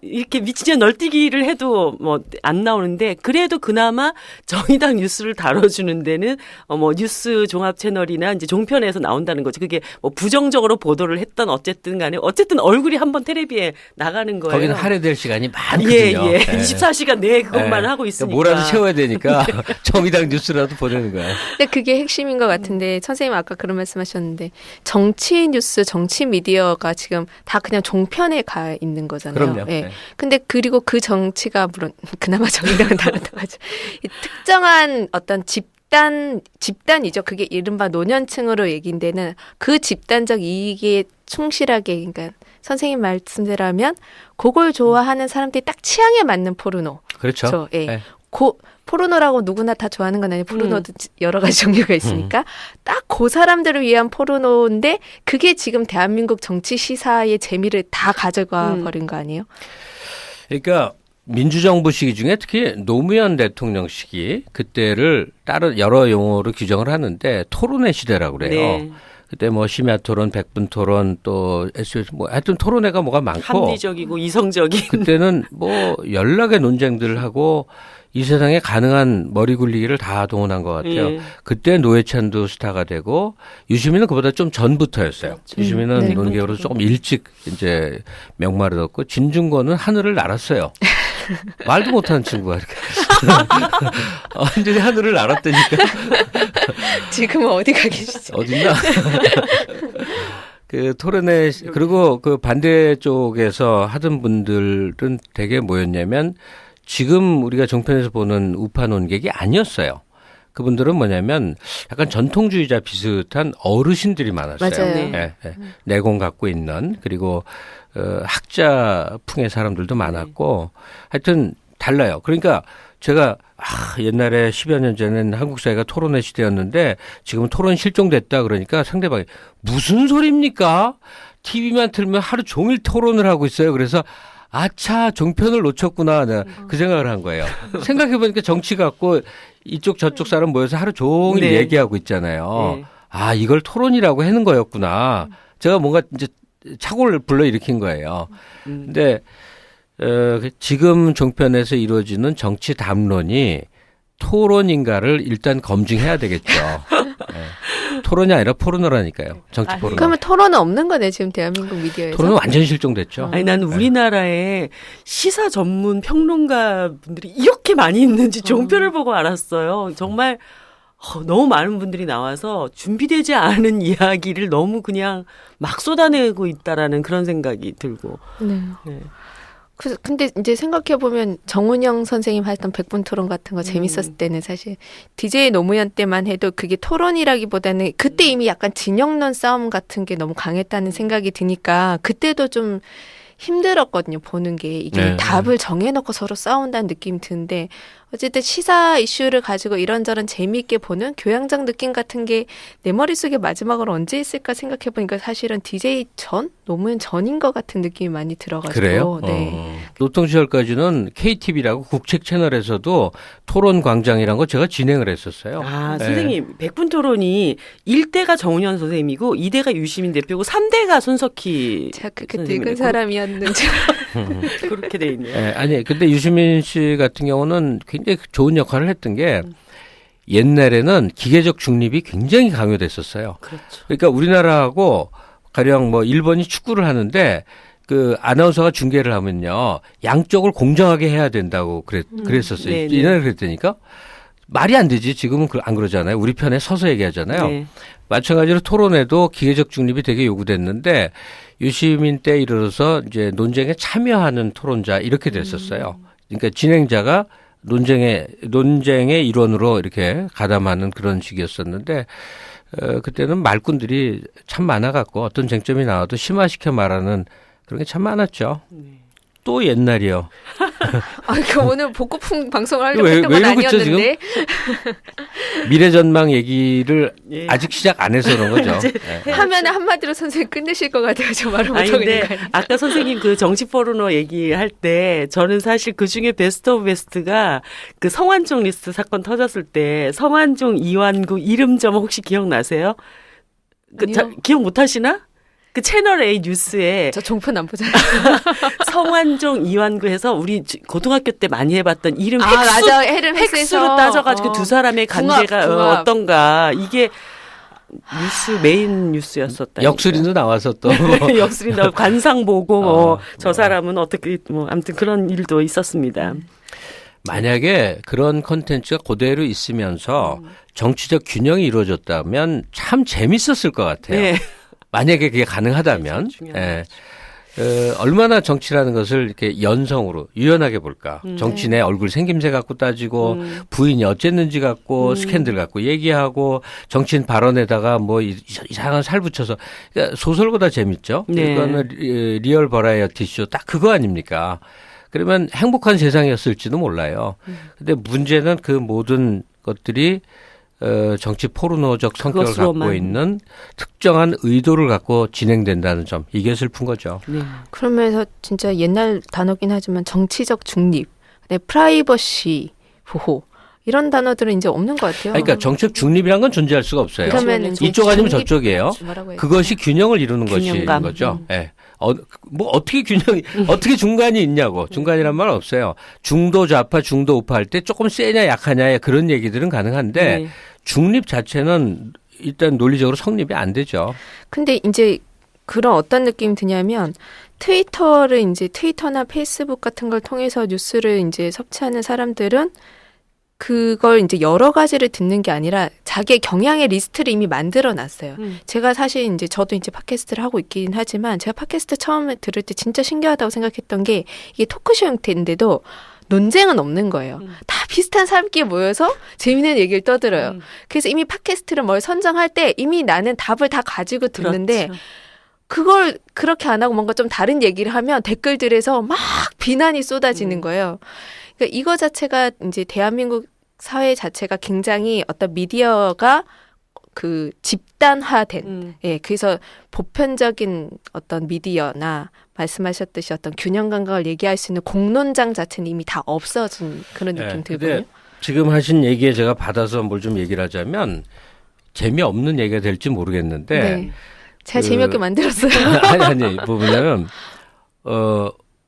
이렇게 미친년 널뛰기를 해도 뭐 안 나오는데 그래도 그나마 정의당 뉴스를 다뤄주는 데는 뭐 뉴스 종합 채널이나 이제 종편에서 나온다는 거죠. 그게 뭐 부정적으로 보도를 했던 어쨌든 간에 어쨌든 얼굴이 한번 텔레비에 나가는 거예요. 거기는 할애될 시간이 많거든요. 예. 24시간 내에 그것만 하고 있으니까. 뭐라도 채워야 되니까 정의당 뉴스라도 보내는 거야. 근데 그게 핵심인 것 같은데 선생님 아까 그런 말씀하셨는데 정치 뉴스, 정치 미디어가 지금 다 그냥 종편에 가 있는 거잖아요. 그럼요. 예. 네. 근데 그리고 그 정치가 물론 그나마 정의당은 다르다고 하죠. 이 특정한 어떤 집단이죠. 그게 이른바 노년층으로 얘기인데는 그 집단적 이익에 충실하게 그러니까 선생님 말씀대로 하면 그걸 좋아하는 사람들이 딱 취향에 맞는 포르노. 그렇죠. 예. 네. 포르노라고 누구나 다 좋아하는 건 아니에요. 포르노도 여러 가지 종류가 있으니까 딱 그 사람들을 위한 포르노인데 그게 지금 대한민국 정치 시사의 재미를 다 가져가 버린 거 아니에요? 그러니까 민주정부 시기 중에 특히 노무현 대통령 시기 그때를 다른 여러 용어로 규정을 하는데 토론의 시대라고 그래요. 네. 그때 뭐 심야 토론, 백분 토론 또 SBS 뭐 하여튼 토론회가 뭐가 많고 합리적이고 이성적인. 그때는 뭐 연락의 논쟁들을 하고 이 세상에 가능한 머리 굴리기를 다 동원한 것 같아요. 예. 그때 노회찬도 스타가 되고 유시민은 그보다 좀 전부터였어요. 유시민은 네. 논객으로 조금 일찍 이제 명마를 얻고 진중권은 하늘을 날았어요. 말도 못하는 친구가 이렇게 완전히 하늘을 날았다니까. 지금은 어디 가 계시죠? 어딨나? 그 토론회 그리고 그 반대 쪽에서 하던 분들은 되게 뭐였냐면 지금 우리가 종편에서 보는 우파 논객이 아니었어요. 그분들은 뭐냐면 약간 전통주의자 비슷한 어르신들이 많았어요. 맞아요. 네. 예, 예. 내공 갖고 있는 그리고 학자풍의 사람들도 많았고 하여튼 달라요. 그러니까 제가 옛날에 10여 년 전엔 한국 사회가 토론회 시대였는데 지금은 토론 실종됐다 그러니까 상대방이 무슨 소리입니까? TV만 틀면 하루 종일 토론을 하고 있어요. 그래서 아차 종편을 놓쳤구나 그 생각을 한 거예요. 생각해보니까 정치 갖고 이쪽 저쪽 사람 모여서 하루 종일 네. 얘기하고 있잖아요. 네. 아 이걸 토론이라고 하는 거였구나. 제가 뭔가 이제 착오를 불러일으킨 거예요. 근데 지금 종편에서 이루어지는 정치 담론이 토론인가를 일단 검증해야 되겠죠. 네. 토론이 아니라 포르노라니까요. 정치 포르노. 그러면 토론은 없는 거네 지금 대한민국 미디어에서. 토론은 완전히 실종됐죠. 아니 나는 우리나라에 시사 전문 평론가 분들이 이렇게 많이 있는지 종편을 보고 알았어요. 정말 너무 많은 분들이 나와서 준비되지 않은 이야기를 너무 그냥 막 쏟아내고 있다라는 그런 생각이 들고. 네. 네. 근데 이제 생각해보면 정운영 선생님 하셨던 백분 토론 같은 거 재밌었을 때는 사실 DJ 노무현 때만 해도 그게 토론이라기보다는 그때 이미 약간 진영론 싸움 같은 게 너무 강했다는 생각이 드니까 그때도 좀 힘들었거든요. 보는 게 이게 네. 답을 정해놓고 서로 싸운다는 느낌이 드는데 어쨌든 시사 이슈를 가지고 이런저런 재미있게 보는 교양적 느낌 같은 게 내 머릿속에 마지막으로 언제 있을까 생각해보니까 사실은 DJ 전? 노무현 전인 것 같은 느낌이 많이 들어가지고. 그래요? 네. 노통 시절까지는 KTV라고 국책 채널에서도 토론 광장이라는 거 제가 진행을 했었어요. 아, 네. 선생님, 백분 토론이 1대가 정운현 선생님이고 2대가 유시민 대표고 3대가 손석희 제가 그렇게 선생님이네. 늙은 사람이었는지. 그렇게 돼 있네요. 네, 아니 근데 유시민 씨 같은 경우는 굉장히 좋은 역할을 했던 게 옛날에는 기계적 중립이 굉장히 강요됐었어요. 그렇죠. 그러니까 우리나라하고 가령 뭐 일본이 축구를 하는데 그 아나운서가 중계를 하면요 양쪽을 공정하게 해야 된다고 그랬었어요. 네네. 옛날에 그랬다니까 말이 안 되지. 지금은 안 그러잖아요. 우리 편에 서서 얘기하잖아요. 네. 마찬가지로 토론에도 기계적 중립이 되게 요구됐는데 유시민 때 이르러서 이제 논쟁에 참여하는 토론자 이렇게 됐었어요. 그러니까 진행자가 논쟁의 일원으로 이렇게 가담하는 그런 식이었었는데 그때는 말꾼들이 참 많아갖고 어떤 쟁점이 나와도 심화시켜 말하는 그런 게 참 많았죠. 또 옛날이요. 아, 그 오늘 복고풍 방송을 하려고 왜 했던 건 이러고 있죠, 아니었는데. 미래전망 얘기를 예. 아직 시작 안 해서 그런 거죠. 네. 하면 한마디로 선생님 끝내실 것 같아요. 저 말을 아니 못하고 근데 있는 거 아니에요? 아까 선생님 그 정치 포르노 얘기할 때 저는 사실 그 중에 베스트 오브 베스트가 그 성완종 리스트 사건 터졌을 때 성완종 이완구 이름점 혹시 기억나세요? 아니요. 기억 못 하시나? 그 채널 A 뉴스에 저 종편 안 보잖아요. 성완종 이완구 해서 우리 고등학교 때 많이 해봤던 이름 아, 획수, 맞아. 해름 획수로 획수에서. 따져가지고 두 사람의 관계가 궁합. 어떤가 이게 뉴스 메인 뉴스였었다. 역술인도 나와서 또 역술인 나 관상 보고 뭐 저 사람은 어떻게 뭐 아무튼 그런 일도 있었습니다. 만약에 그런 콘텐츠가 그대로 있으면서 정치적 균형이 이루어졌다면 참 재밌었을 것 같아요. 네. 만약에 그게 가능하다면, 중요한 예. 얼마나 정치라는 것을 이렇게 연성으로 유연하게 볼까. 정치인의 얼굴 생김새 갖고 따지고 부인이 어쨌는지 갖고 스캔들 갖고 얘기하고 정치인 발언에다가 뭐 이상한 살 붙여서 그러니까 소설보다 재밌죠. 네. 이거는 리얼 버라이어티 쇼 딱 그거 아닙니까? 그러면 행복한 세상이었을지도 몰라요. 근데 문제는 그 모든 것들이 정치 포르노적 성격을 그것으로만. 갖고 있는 특정한 의도를 갖고 진행된다는 점. 이게 슬픈 거죠. 네. 그러면서 진짜 옛날 단어긴 하지만 정치적 중립, 네, 프라이버시 보호 이런 단어들은 이제 없는 것 같아요. 그러니까 정책 중립이란 건 존재할 수가 없어요. 그러면 이제 이쪽 아니면 중립- 저쪽이에요. 뭐라고 해야 그것이 균형을 이루는 균형감. 것인 거죠. 예. 뭐 어떻게 균형이 어떻게 중간이 있냐고. 중간이란 말은 없어요. 중도 좌파, 중도 우파 할 때 조금 세냐 약하냐의 그런 얘기들은 가능한데 네. 중립 자체는 일단 논리적으로 성립이 안 되죠. 근데 이제 그런 어떤 느낌이 드냐면 트위터나 페이스북 같은 걸 통해서 뉴스를 이제 섭취하는 사람들은 그걸 이제 여러 가지를 듣는 게 아니라 자기의 경향의 리스트를 이미 만들어 놨어요. 제가 사실 이제 저도 이제 팟캐스트를 하고 있긴 하지만 제가 팟캐스트 처음에 들을 때 진짜 신기하다고 생각했던 게 이게 토크쇼 형태인데도 논쟁은 없는 거예요. 다 비슷한 사람끼리 모여서 재미있는 얘기를 떠들어요. 그래서 이미 팟캐스트를 뭘 선정할 때 이미 나는 답을 다 가지고 듣는데 그렇죠. 그걸 그렇게 안 하고 뭔가 좀 다른 얘기를 하면 댓글들에서 막 비난이 쏟아지는 거예요. 그러니까 이거 자체가 이제 대한민국 사회 자체가 굉장히 어떤 미디어가 그 집단화된, 예, 그래서 보편적인 어떤 미디어나 말씀하셨듯이 어떤 균형 감각을 얘기할 수 있는 공론장 자체는 이미 다 없어진 그런 느낌 근데 들거든요. 지금 하신 얘기에 제가 받아서 뭘 좀 얘기를 하자면 재미없는 얘기가 될지 모르겠는데 네. 제가 그- 재미없게 만들었어요. 아니 뭐냐면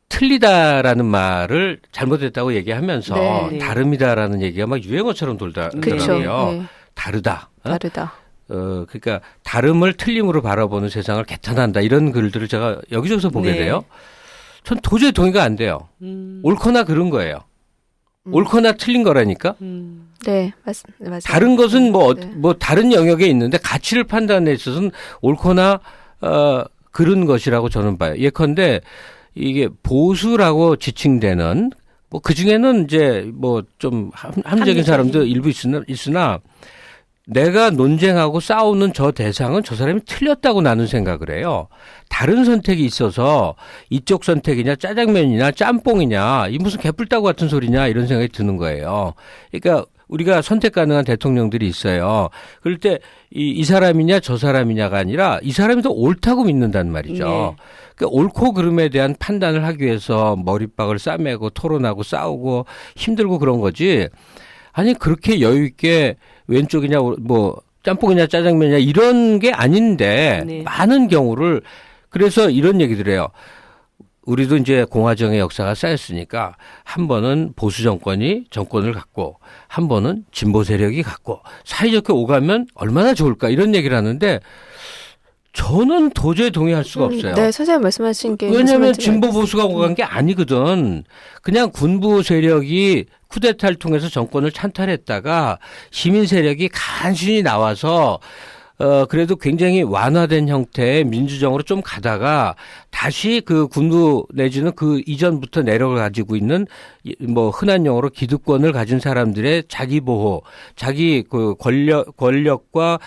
틀리다라는 말을 잘못했다고 얘기하면서 네. 다름이다라는 얘기가 막 유행어처럼 그렇죠. 돌더라고요. 네. 다르다. 다르다. 그러니까 다름을 틀림으로 바라보는 세상을 개탄한다 이런 글들을 제가 여기저기서 보게 네. 돼요. 전 도저히 동의가 안 돼요. 옳거나 그른 거예요. 옳거나 틀린 거라니까. 네, 맞습니다. 다른 것은 뭐 네. 다른 영역에 있는데 가치를 판단에 있어서는 옳거나 그른 것이라고 저는 봐요. 예컨대 이게 보수라고 지칭되는 뭐 그 중에는 이제 뭐 좀 합리적인 사람도 일부 있으나 내가 논쟁하고 싸우는 저 대상은 저 사람이 틀렸다고 나는 생각을 해요. 다른 선택이 있어서 이쪽 선택이냐 짜장면이냐 짬뽕이냐 이 무슨 개뿔따구 같은 소리냐 이런 생각이 드는 거예요. 그러니까 우리가 선택 가능한 대통령들이 있어요. 그럴 때 이 사람이냐 저 사람이냐가 아니라 이 사람이 더 옳다고 믿는단 말이죠. 네. 그러니까 옳고 그름에 대한 판단을 하기 위해서 머리박을 싸매고 토론하고 싸우고 힘들고 그런 거지. 아니 그렇게 여유 있게 왼쪽이냐 뭐 짬뽕이냐 짜장면이냐 이런 게 아닌데 네. 많은 경우를 그래서 이런 얘기들 해요. 우리도 이제 공화정의 역사가 쌓였으니까 한 번은 보수 정권이 정권을 갖고 한 번은 진보 세력이 갖고 사이좋게 오가면 얼마나 좋을까 이런 얘기를 하는데 저는 도저히 동의할 수가 없어요. 네, 선생님 말씀하신 게 왜냐하면 무슨 진보 말인지 보수가 오간 게 아니거든. 그냥 군부 세력이 쿠데타를 통해서 정권을 찬탈했다가 시민 세력이 간신히 나와서 그래도 굉장히 완화된 형태의 민주정으로 좀 가다가 다시 그 군부 내지는 그 이전부터 내력을 가지고 있는 뭐 흔한 용어로 기득권을 가진 사람들의 자기 보호, 자기 그 권력과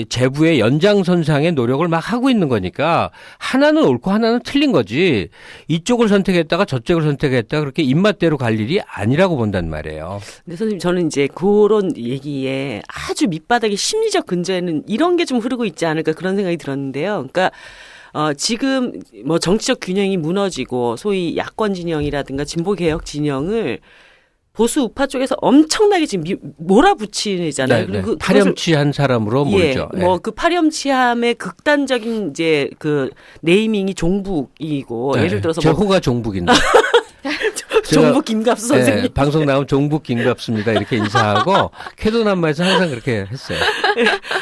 재부의 연장선상의 노력을 막 하고 있는 거니까 하나는 옳고 하나는 틀린 거지. 이쪽을 선택했다가 저쪽을 선택했다가 그렇게 입맛대로 갈 일이 아니라고 본단 말이에요. 근데 선생님 저는 이제 그런 얘기에 아주 밑바닥의 심리적 근저에는 이런 게 좀 흐르고 있지 않을까 그런 생각이 들었는데요. 그러니까 지금 뭐 정치적 균형이 무너지고 소위 야권 진영이라든가 진보 개혁 진영을 보수 우파 쪽에서 엄청나게 지금 몰아붙이잖아요. 네, 그리고 파렴치한 사람으로 몰죠. 예, 뭐 그 파렴치함의 극단적인 이제 그 네이밍이 종북이고 예를 들어서 제 뭐 호가 종북인데. 종북 김갑수 선생님. 네, 방송 나오면 종북 김갑수입니다. 이렇게 인사하고 쾌도남마에서 항상 그렇게 했어요.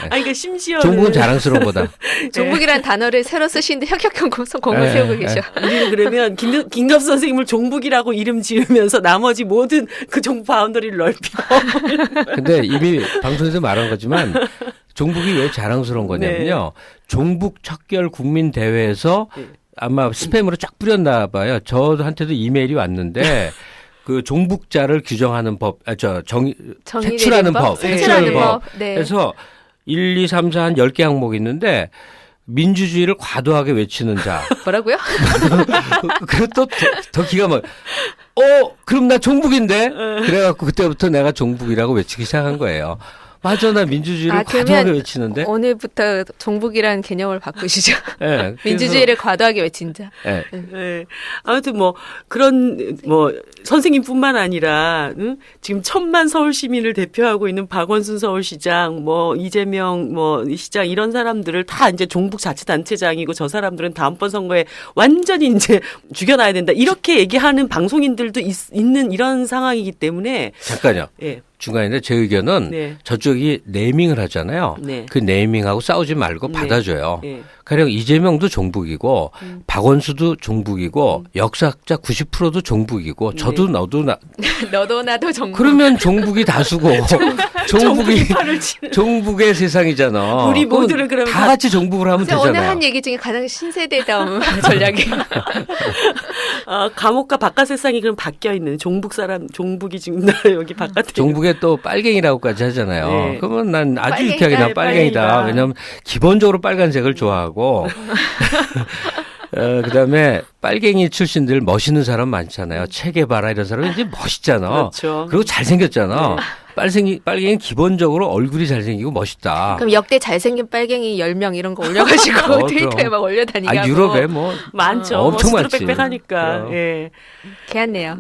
아니 그러니까 심지어 종북은 자랑스러운 거다. 종북이라는 단어를 새로 쓰시는데 혁혁한 공을 네, 세우고 네. 계셔. 우리는 그러면 김갑수 선생님을 종북이라고 이름 지으면서 나머지 모든 그 종북 바운더리를 넓혀. 근데 이미 방송에서 말한 거지만 종북이 왜 자랑스러운 거냐면요. 종북 척결 국민대회에서 네. 아마 스팸으로 쫙 뿌렸나 봐요. 저한테도 이메일이 왔는데 그 종북자를 규정하는 법, 색출하는 법, 색출하는 법. 네. 그래서 1, 2, 3, 4 한 10개 항목이 있는데 민주주의를 과도하게 외치는 자. 뭐라고요? 그리고 또 더 기가 막 그럼 나 종북인데? 그래갖고 그때부터 내가 종북이라고 외치기 시작한 거예요. 맞아, 나 민주주의를 과도하게 그러면 외치는데. 오늘부터 종북이라는 개념을 바꾸시죠. 네, 민주주의를 과도하게 외친 자. 네. 네. 아무튼 뭐 그런 뭐 선생님뿐만 아니라 지금 1,000만 서울 시민을 대표하고 있는 박원순 서울시장, 뭐 이재명 뭐 시장 이런 사람들을 다 이제 종북 자치단체장이고 저 사람들은 다음번 선거에 완전히 이제 죽여놔야 된다 이렇게 얘기하는 방송인들도 있는 이런 상황이기 때문에 잠깐요. 예. 중간인데 제 의견은 네. 저쪽이 네이밍을 하잖아요. 네. 그 네이밍하고 싸우지 말고 네. 받아줘요. 예. 가령 이재명도 종북이고 박원수도 종북이고 역사학자 90%도 종북이고 저도 네. 너도 너도 나도 종북. 그러면 종북이 다수고 종북이 팔을 치는 종북의 세상이잖아. 우리 그럼 모두를 그러면 다 같이 종북을 하면 진짜 되잖아요. 오늘 한 얘기 중에 가장 신세대다운 전략이에요. 감옥과 바깥 세상이 그럼 바뀌어 있는 종북 사람 종북이 지금 여기 바깥에 종북에 또 빨갱이라고까지 하잖아요. 네. 그러면 난 아주 빨갱이다, 유쾌하게 난 빨갱이다. 빨갱이다. 왜냐하면 기본적으로 빨간색을 좋아하고 그다음에 빨갱이 출신들 멋있는 사람 많잖아요. 체게바라 이런 사람이 이제 멋있잖아. 그렇죠. 그리고 잘생겼잖아. 빨갱이 기본적으로 얼굴이 잘생기고 멋있다. 그럼 역대 잘생긴 빨갱이 10명 이런 거 올려가지고 그럼. 트위터에 막 올려다니고. 유럽에 뭐 많죠. 엄청 뭐 많지. 빽빽하니까. 그럼. 예. 개한네요.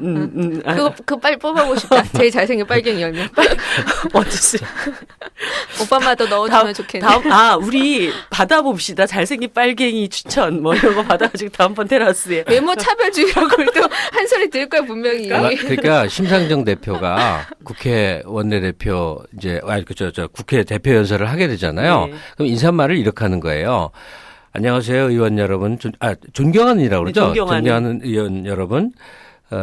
아, 그거 빨리 뽑아보고 싶다. 제일 잘생긴 빨갱이 10명. 어쨌든 오빠마도 넣어주면 좋겠네. 우리 받아봅시다. 잘생긴 빨갱이 추천 뭐 이런 거 받아가지고 다음번 테라스에. 외모 차별주의라고 또 한 소리 들을 거야 분명히. 그러니까 심상정 대표가 국회 원내대표 이제 저 국회 대표 연설을 하게 되잖아요. 네. 그럼 인사말을 이렇게 하는 거예요. 안녕하세요, 의원 여러분. 존경하는이라고 그러죠. 네, 존경하는 의원 여러분.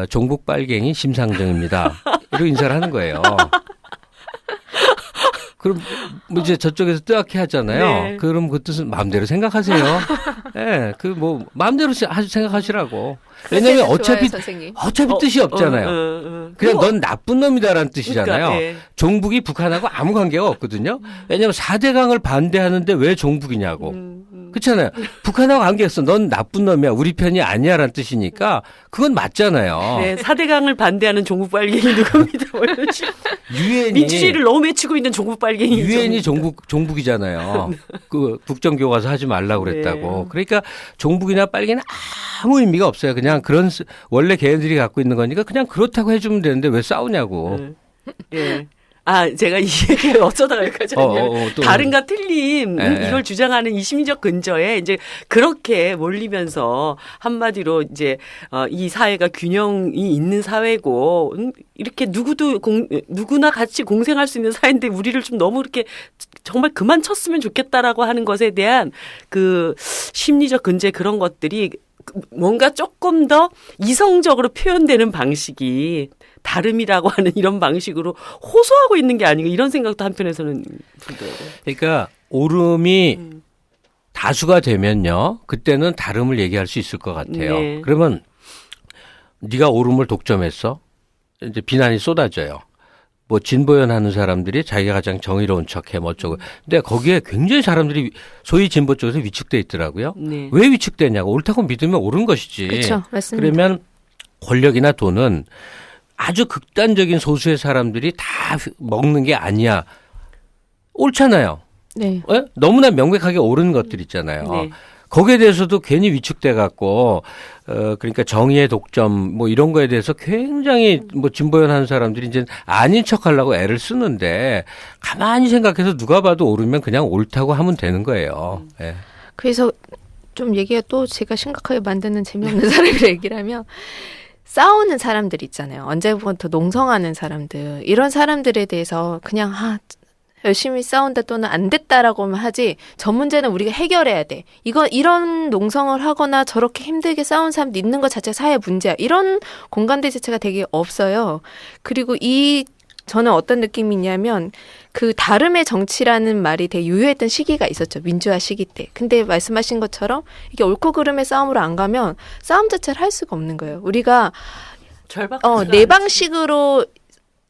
종북 빨갱이 심상정입니다. 이렇게 인사를 하는 거예요. 그럼 뭐 이제 저쪽에서 뜨악해 하잖아요. 네. 그럼 그 뜻은 마음대로 생각하세요. 예, 네, 그 뭐 마음대로 생각하시라고. 왜냐면 어차피 뜻이 없잖아요. 그냥 넌 나쁜 놈이다라는 뜻이잖아요. 그러니까, 예. 종북이 북한하고 아무 관계가 없거든요. 왜냐면 4대강을 반대하는데 왜 종북이냐고. 그렇잖아요. 북한하고 관계 없어. 넌 나쁜 놈이야. 우리 편이 아니야라는 뜻이니까 그건 맞잖아요. 네, 4대강을 반대하는 종북 빨갱이 누굽니다. 뭐 이런 식으로. 유엔이 민주주의를 너무 외치고 있는 종북 빨갱이. 유엔이 종북이잖아요. 그 국정교과서 하지 말라고 그랬다고. 네. 그러니까 종북이나 빨갱이는 아무 의미가 없어요. 그냥 그런 원래 걔네들이 갖고 있는 거니까 그냥 그렇다고 해주면 되는데 왜 싸우냐고. 예. 제가 이 얘기를 어쩌다가 여기까지 하냐면 다른가 틀림 네. 이걸 주장하는 이 심리적 근저에 이제 그렇게 몰리면서 한마디로 이제 이 사회가 균형이 있는 사회고 이렇게 누구나 같이 공생할 수 있는 사회인데 우리를 좀 너무 이렇게 정말 그만 쳤으면 좋겠다라고 하는 것에 대한 그 심리적 근저에 그런 것들이 뭔가 조금 더 이성적으로 표현되는 방식이 다름이라고 하는 이런 방식으로 호소하고 있는 게 아닌가 이런 생각도 한편에서는 들더라고요. 그러니까 오름이 다수가 되면요. 그때는 다름을 얘기할 수 있을 것 같아요. 네. 그러면 네가 오름을 독점했어? 이제 비난이 쏟아져요. 뭐 진보연 하는 사람들이 자기가 가장 정의로운 척해 뭐 어쩌고. 근데 거기에 굉장히 사람들이 소위 진보 쪽에서 위축돼 있더라고요. 네. 왜 위축되냐고. 옳다고 믿으면 옳은 것이지. 그렇죠, 맞습니다. 그러면 권력이나 돈은 아주 극단적인 소수의 사람들이 다 먹는 게 아니야. 옳잖아요. 네. 너무나 명백하게 옳은 것들 있잖아요. 네. 거기에 대해서도 괜히 위축돼 갖고 그러니까 정의의 독점 뭐 이런 거에 대해서 굉장히 뭐 진보연 하는 사람들이 이제 아닌 척하려고 애를 쓰는데 가만히 생각해서 누가 봐도 옳으면 그냥 옳다고 하면 되는 거예요. 예. 그래서 좀 얘기가 또 제가 심각하게 만드는 재미없는 사람이라 얘기를 하면 싸우는 사람들 있잖아요. 언제부터 농성하는 사람들. 이런 사람들에 대해서 그냥 열심히 싸운다 또는 안 됐다라고만 하지 저 문제는 우리가 해결해야 돼. 이런 농성을 하거나 저렇게 힘들게 싸운 사람도 있는 것 자체가 사회 문제야. 이런 공감대 자체가 되게 없어요. 그리고 저는 어떤 느낌이냐면 그 다름의 정치라는 말이 되게 유효했던 시기가 있었죠. 민주화 시기 때. 근데 말씀하신 것처럼 이게 옳고 그름의 싸움으로 안 가면 싸움 자체를 할 수가 없는 거예요. 우리가 내 방식으로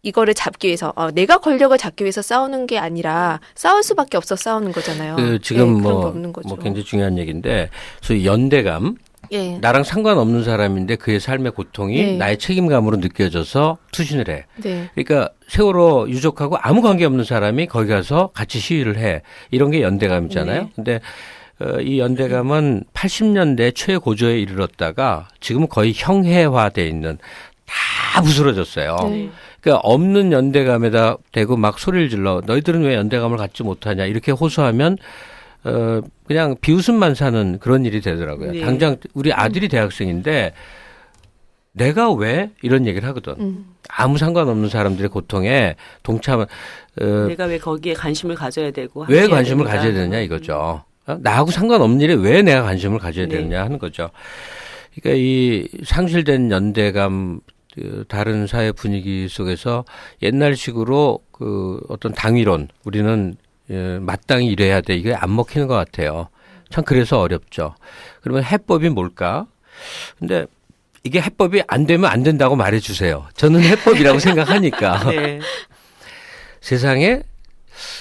이거를 잡기 위해서 내가 권력을 잡기 위해서 싸우는 게 아니라 싸울 수밖에 없어 싸우는 거잖아요. 지금 그런 게 없는 거죠. 뭐 굉장히 중요한 얘기인데 소위 연대감 예. 나랑 상관없는 사람인데 그의 삶의 고통이 네. 나의 책임감으로 느껴져서 투신을 해. 네. 그러니까 세월호 유족하고 아무 관계 없는 사람이 거기 가서 같이 시위를 해. 이런 게 연대감이잖아요. 네. 근데 이 연대감은 80년대 최고조에 이르렀다가 지금은 거의 형해화돼 있는 다 부스러졌어요. 네. 그러니까 없는 연대감에다 대고 막 소리를 질러 너희들은 왜 연대감을 갖지 못하냐 이렇게 호소하면 그냥 비웃음만 사는 그런 일이 되더라고요. 네. 당장 우리 아들이 대학생인데 내가 왜 이런 얘기를 하거든. 아무 상관없는 사람들의 고통에 동참 내가 왜 거기에 관심을 가져야 되고 왜 함께해야 관심을 되는가. 가져야 되느냐 이거죠. 나하고 상관없는 일에 왜 내가 관심을 가져야 네. 되느냐 하는 거죠. 그러니까 이 상실된 연대감 다른 사회 분위기 속에서 옛날식으로 그 어떤 당위론 우리는 마땅히 이래야 돼 이게 안 먹히는 것 같아요. 참 그래서 어렵죠. 그러면 해법이 뭘까? 근데 이게 해법이 안 되면 안 된다고 말해 주세요. 저는 해법이라고 생각하니까. 네. 세상에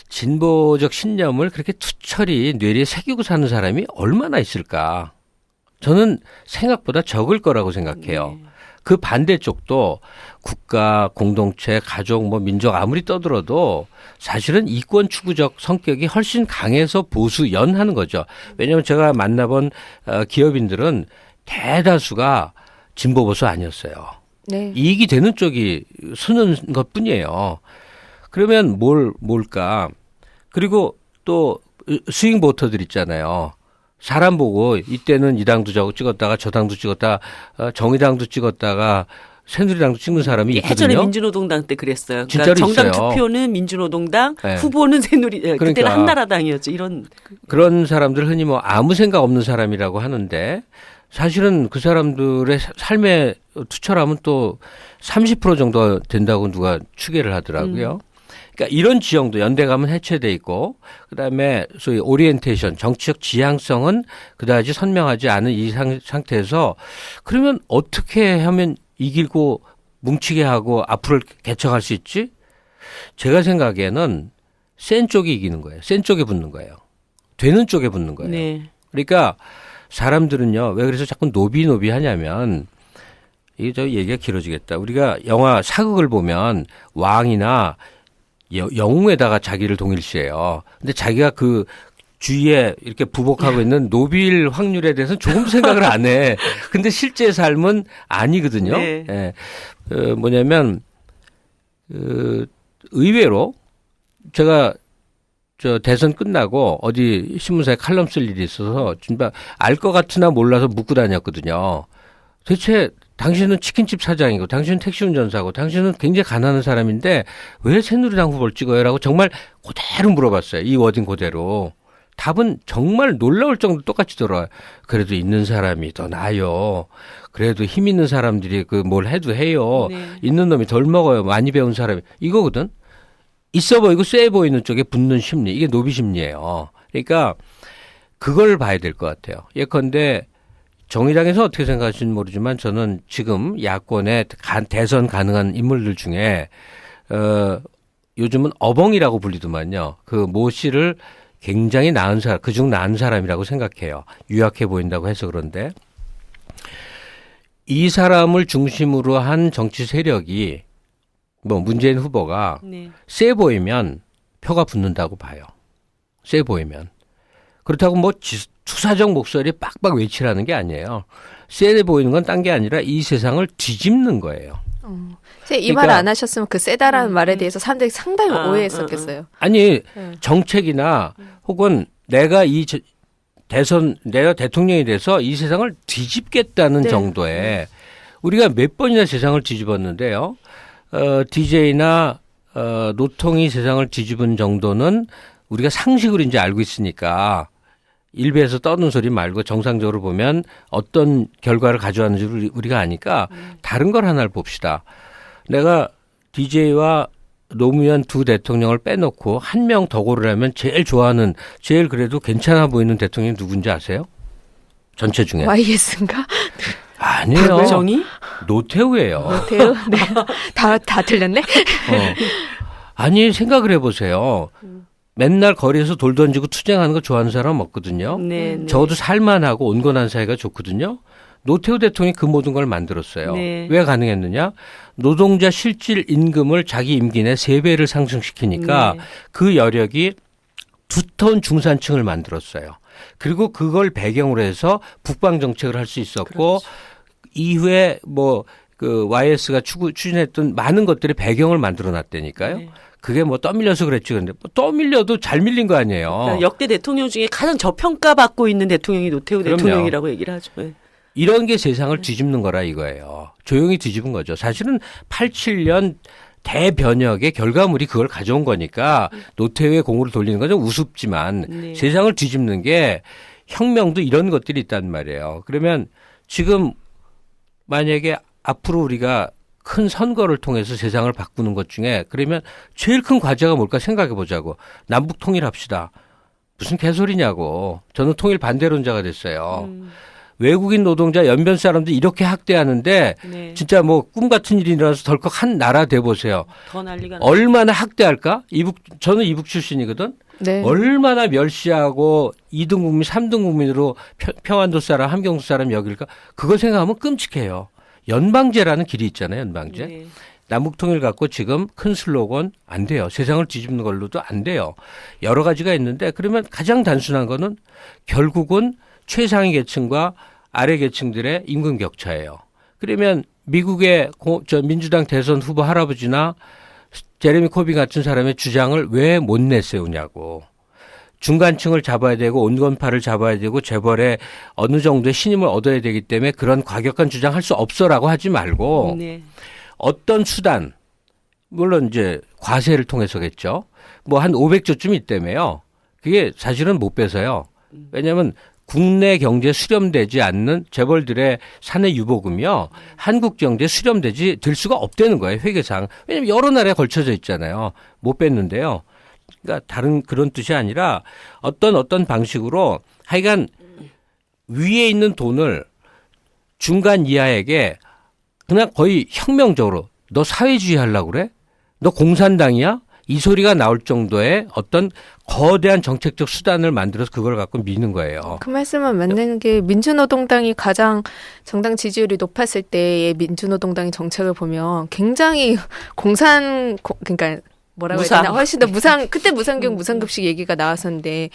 진보적 신념을 그렇게 투철히 뇌리에 새기고 사는 사람이 얼마나 있을까? 저는 생각보다 적을 거라고 생각해요. 네. 그 반대쪽도 국가, 공동체, 가족, 뭐 민족 아무리 떠들어도 사실은 이권 추구적 성격이 훨씬 강해서 보수 연하는 거죠. 왜냐하면 제가 만나본 기업인들은 대다수가 진보 보수 아니었어요. 네. 이익이 되는 쪽이 쓰는 것뿐이에요. 그러면 뭘까? 그리고 또 스윙 보터들 있잖아요. 사람 보고 이때는 이 당도 찍었다가 저 당도 찍었다가 정의당도 찍었다가 새누리당도 찍는 사람이 있거든요. 예전에 민주노동당 때 그랬어요. 진짜로 그러니까 정당 있어요. 투표는 민주노동당, 네. 후보는 새누리. 그러니까. 그때는 한나라당이었죠. 이런. 그런 사람들 흔히 뭐 아무 생각 없는 사람이라고 하는데 사실은 그 사람들의 삶의 투철함은 또 30% 정도 된다고 누가 추계를 하더라고요. 그러니까 이런 지형도 연대감은 해체돼 있고 그다음에 소위 오리엔테이션 정치적 지향성은 그다지 선명하지 않은 이 상태에서 그러면 어떻게 하면 이기고 뭉치게 하고 앞으로 개척할 수 있지? 제가 생각에는 센 쪽이 이기는 거예요. 센 쪽에 붙는 거예요. 되는 쪽에 붙는 거예요. 네. 그러니까 사람들은요 왜 그래서 자꾸 노비노비 하냐면 이게 저 얘기가 길어지겠다. 우리가 영화 사극을 보면 왕이나 영웅에다가 자기를 동일시해요. 근데 자기가 그 주위에 이렇게 부복하고 있는 노빌 확률에 대해서는 조금 생각을 안 해. 근데 실제 삶은 아니거든요. 네. 예. 뭐냐면 의외로 제가 저 대선 끝나고 어디 신문사에 칼럼 쓸 일이 있어서 진짜 알 것 같으나 몰라서 묻고 다녔거든요. 대체 당신은 치킨집 사장이고 당신은 택시 운전사고 당신은 굉장히 가난한 사람인데 왜 새누리당 후보를 찍어요? 라고 정말 그대로 물어봤어요. 이 워딩 그대로. 답은 정말 놀라울 정도로 똑같이 돌아와요. 그래도 있는 사람이 더 나아요. 그래도 힘 있는 사람들이 그 뭘 해도 해요. 네. 있는 놈이 덜 먹어요. 많이 배운 사람이. 이거거든. 있어 보이고 쎄 보이는 쪽에 붙는 심리. 이게 노비 심리예요. 그러니까 그걸 봐야 될 것 같아요. 예컨대 정의당에서 어떻게 생각하시는지 모르지만 저는 지금 야권의 대선 가능한 인물들 중에 요즘은 어벙이라고 불리더만요. 그 모 씨를 굉장히 나은 사람, 그중 나은 사람이라고 생각해요. 유약해 보인다고 해서 그런데 이 사람을 중심으로 한 정치 세력이 뭐 문재인 후보가 네. 세 보이면 표가 붙는다고 봐요. 세 보이면. 그렇다고 뭐 투사적 목소리 빡빡 외치라는 게 아니에요. 세 보이는 건 딴 게 아니라 이 세상을 뒤집는 거예요. 이 말 안 하셨으면 그 세다라는 말에 대해서 사람들이 상당히 오해했었겠어요. 아니 정책이나 혹은 내가 내가 대통령이 돼서 이 세상을 뒤집겠다는 네. 정도의 우리가 몇 번이나 세상을 뒤집었는데요. DJ나 노통이 세상을 뒤집은 정도는 우리가 상식으로 이제 알고 있으니까 일베에서 떠는 소리 말고 정상적으로 보면 어떤 결과를 가져왔는지 우리가 아니까 다른 걸 하나를 봅시다. 내가 DJ와 노무현 두 대통령을 빼놓고 한 명 더 고르라면 제일 좋아하는 제일 그래도 괜찮아 보이는 대통령이 누군지 아세요? 전체 중에. YS인가? 아니에요. 박정희? 노태우예요. 대우? 네. 다 틀렸네? 아니 생각을 해보세요. 맨날 거리에서 돌 던지고 투쟁하는 거 좋아하는 사람 없거든요. 네, 네. 적어도 살만하고 온건한 사이가 좋거든요. 노태우 대통령이 그 모든 걸 만들었어요. 네. 왜 가능했느냐? 노동자 실질 임금을 자기 임기 내 3배를 상승시키니까 네. 그 여력이 두터운 중산층을 만들었어요. 그리고 그걸 배경으로 해서 북방 정책을 할 수 있었고 그렇지. 이후에 뭐 그 YS가 추진했던 많은 것들의 배경을 만들어 놨다니까요. 네. 그게 뭐 떠밀려서 그랬지. 근데 뭐 떠밀려도 잘 밀린 거 아니에요. 그러니까 역대 대통령 중에 가장 저평가받고 있는 대통령이 노태우 그럼요. 대통령이라고 얘기를 하죠. 네. 이런 게 세상을 뒤집는 거라 이거예요. 조용히 뒤집은 거죠. 사실은 87년 대변혁의 결과물이 그걸 가져온 거니까 노태우의 공을 돌리는 건 좀 우습지만 네. 세상을 뒤집는 게 혁명도 이런 것들이 있단 말이에요. 그러면 지금 만약에 앞으로 우리가 큰 선거를 통해서 세상을 바꾸는 것 중에 그러면 제일 큰 과제가 뭘까 생각해 보자고. 남북 통일합시다. 무슨 개소리냐고. 저는 통일 반대론자가 됐어요. 외국인 노동자 연변 사람들 이렇게 학대하는데 네. 진짜 뭐 꿈 같은 일이 일어나서 덜컥 한 나라 돼 보세요. 더 난리가 나. 얼마나 학대할까? 저는 이북 출신이거든. 네. 얼마나 멸시하고 2등 국민, 3등 국민으로 평안도 사람, 함경도 사람 여길까? 그거 생각하면 끔찍해요. 연방제라는 길이 있잖아요. 연방제. 네. 남북통일 갖고 지금 큰 슬로건 안 돼요. 세상을 뒤집는 걸로도 안 돼요. 여러 가지가 있는데 그러면 가장 단순한 거는 결국은 최상위 계층과 아래 계층들의 임금 격차예요. 그러면 미국의 민주당 대선 후보 할아버지나 제레미 코빈 같은 사람의 주장을 왜 못 내세우냐고. 중간층을 잡아야 되고 온건파를 잡아야 되고 재벌의 어느 정도의 신임을 얻어야 되기 때문에 그런 과격한 주장할 수 없어라고 하지 말고 네. 어떤 수단 물론 이제 과세를 통해서겠죠. 뭐 한 500조쯤 있다며요. 그게 사실은 못 빼서요. 왜냐하면 국내 경제에 수렴되지 않는 재벌들의 사내 유보금이요. 한국 경제에 수렴되지 될 수가 없다는 거예요. 회계상. 왜냐하면 여러 나라에 걸쳐져 있잖아요. 못 뺐는데요. 그러니까 다른 그런 뜻이 아니라 어떤 방식으로 하여간 위에 있는 돈을 중간 이하에게 그냥 거의 혁명적으로 너 사회주의 하려고 그래? 너 공산당이야? 이 소리가 나올 정도의 어떤 거대한 정책적 수단을 만들어서 그걸 갖고 미는 거예요. 그 말씀은 맞는 게 민주노동당이 가장 정당 지지율이 높았을 때의 민주노동당의 정책을 보면 굉장히 그러니까 뭐라고 해야 되나 훨씬 더 그때 무상교육 무상급식 얘기가 나왔었는데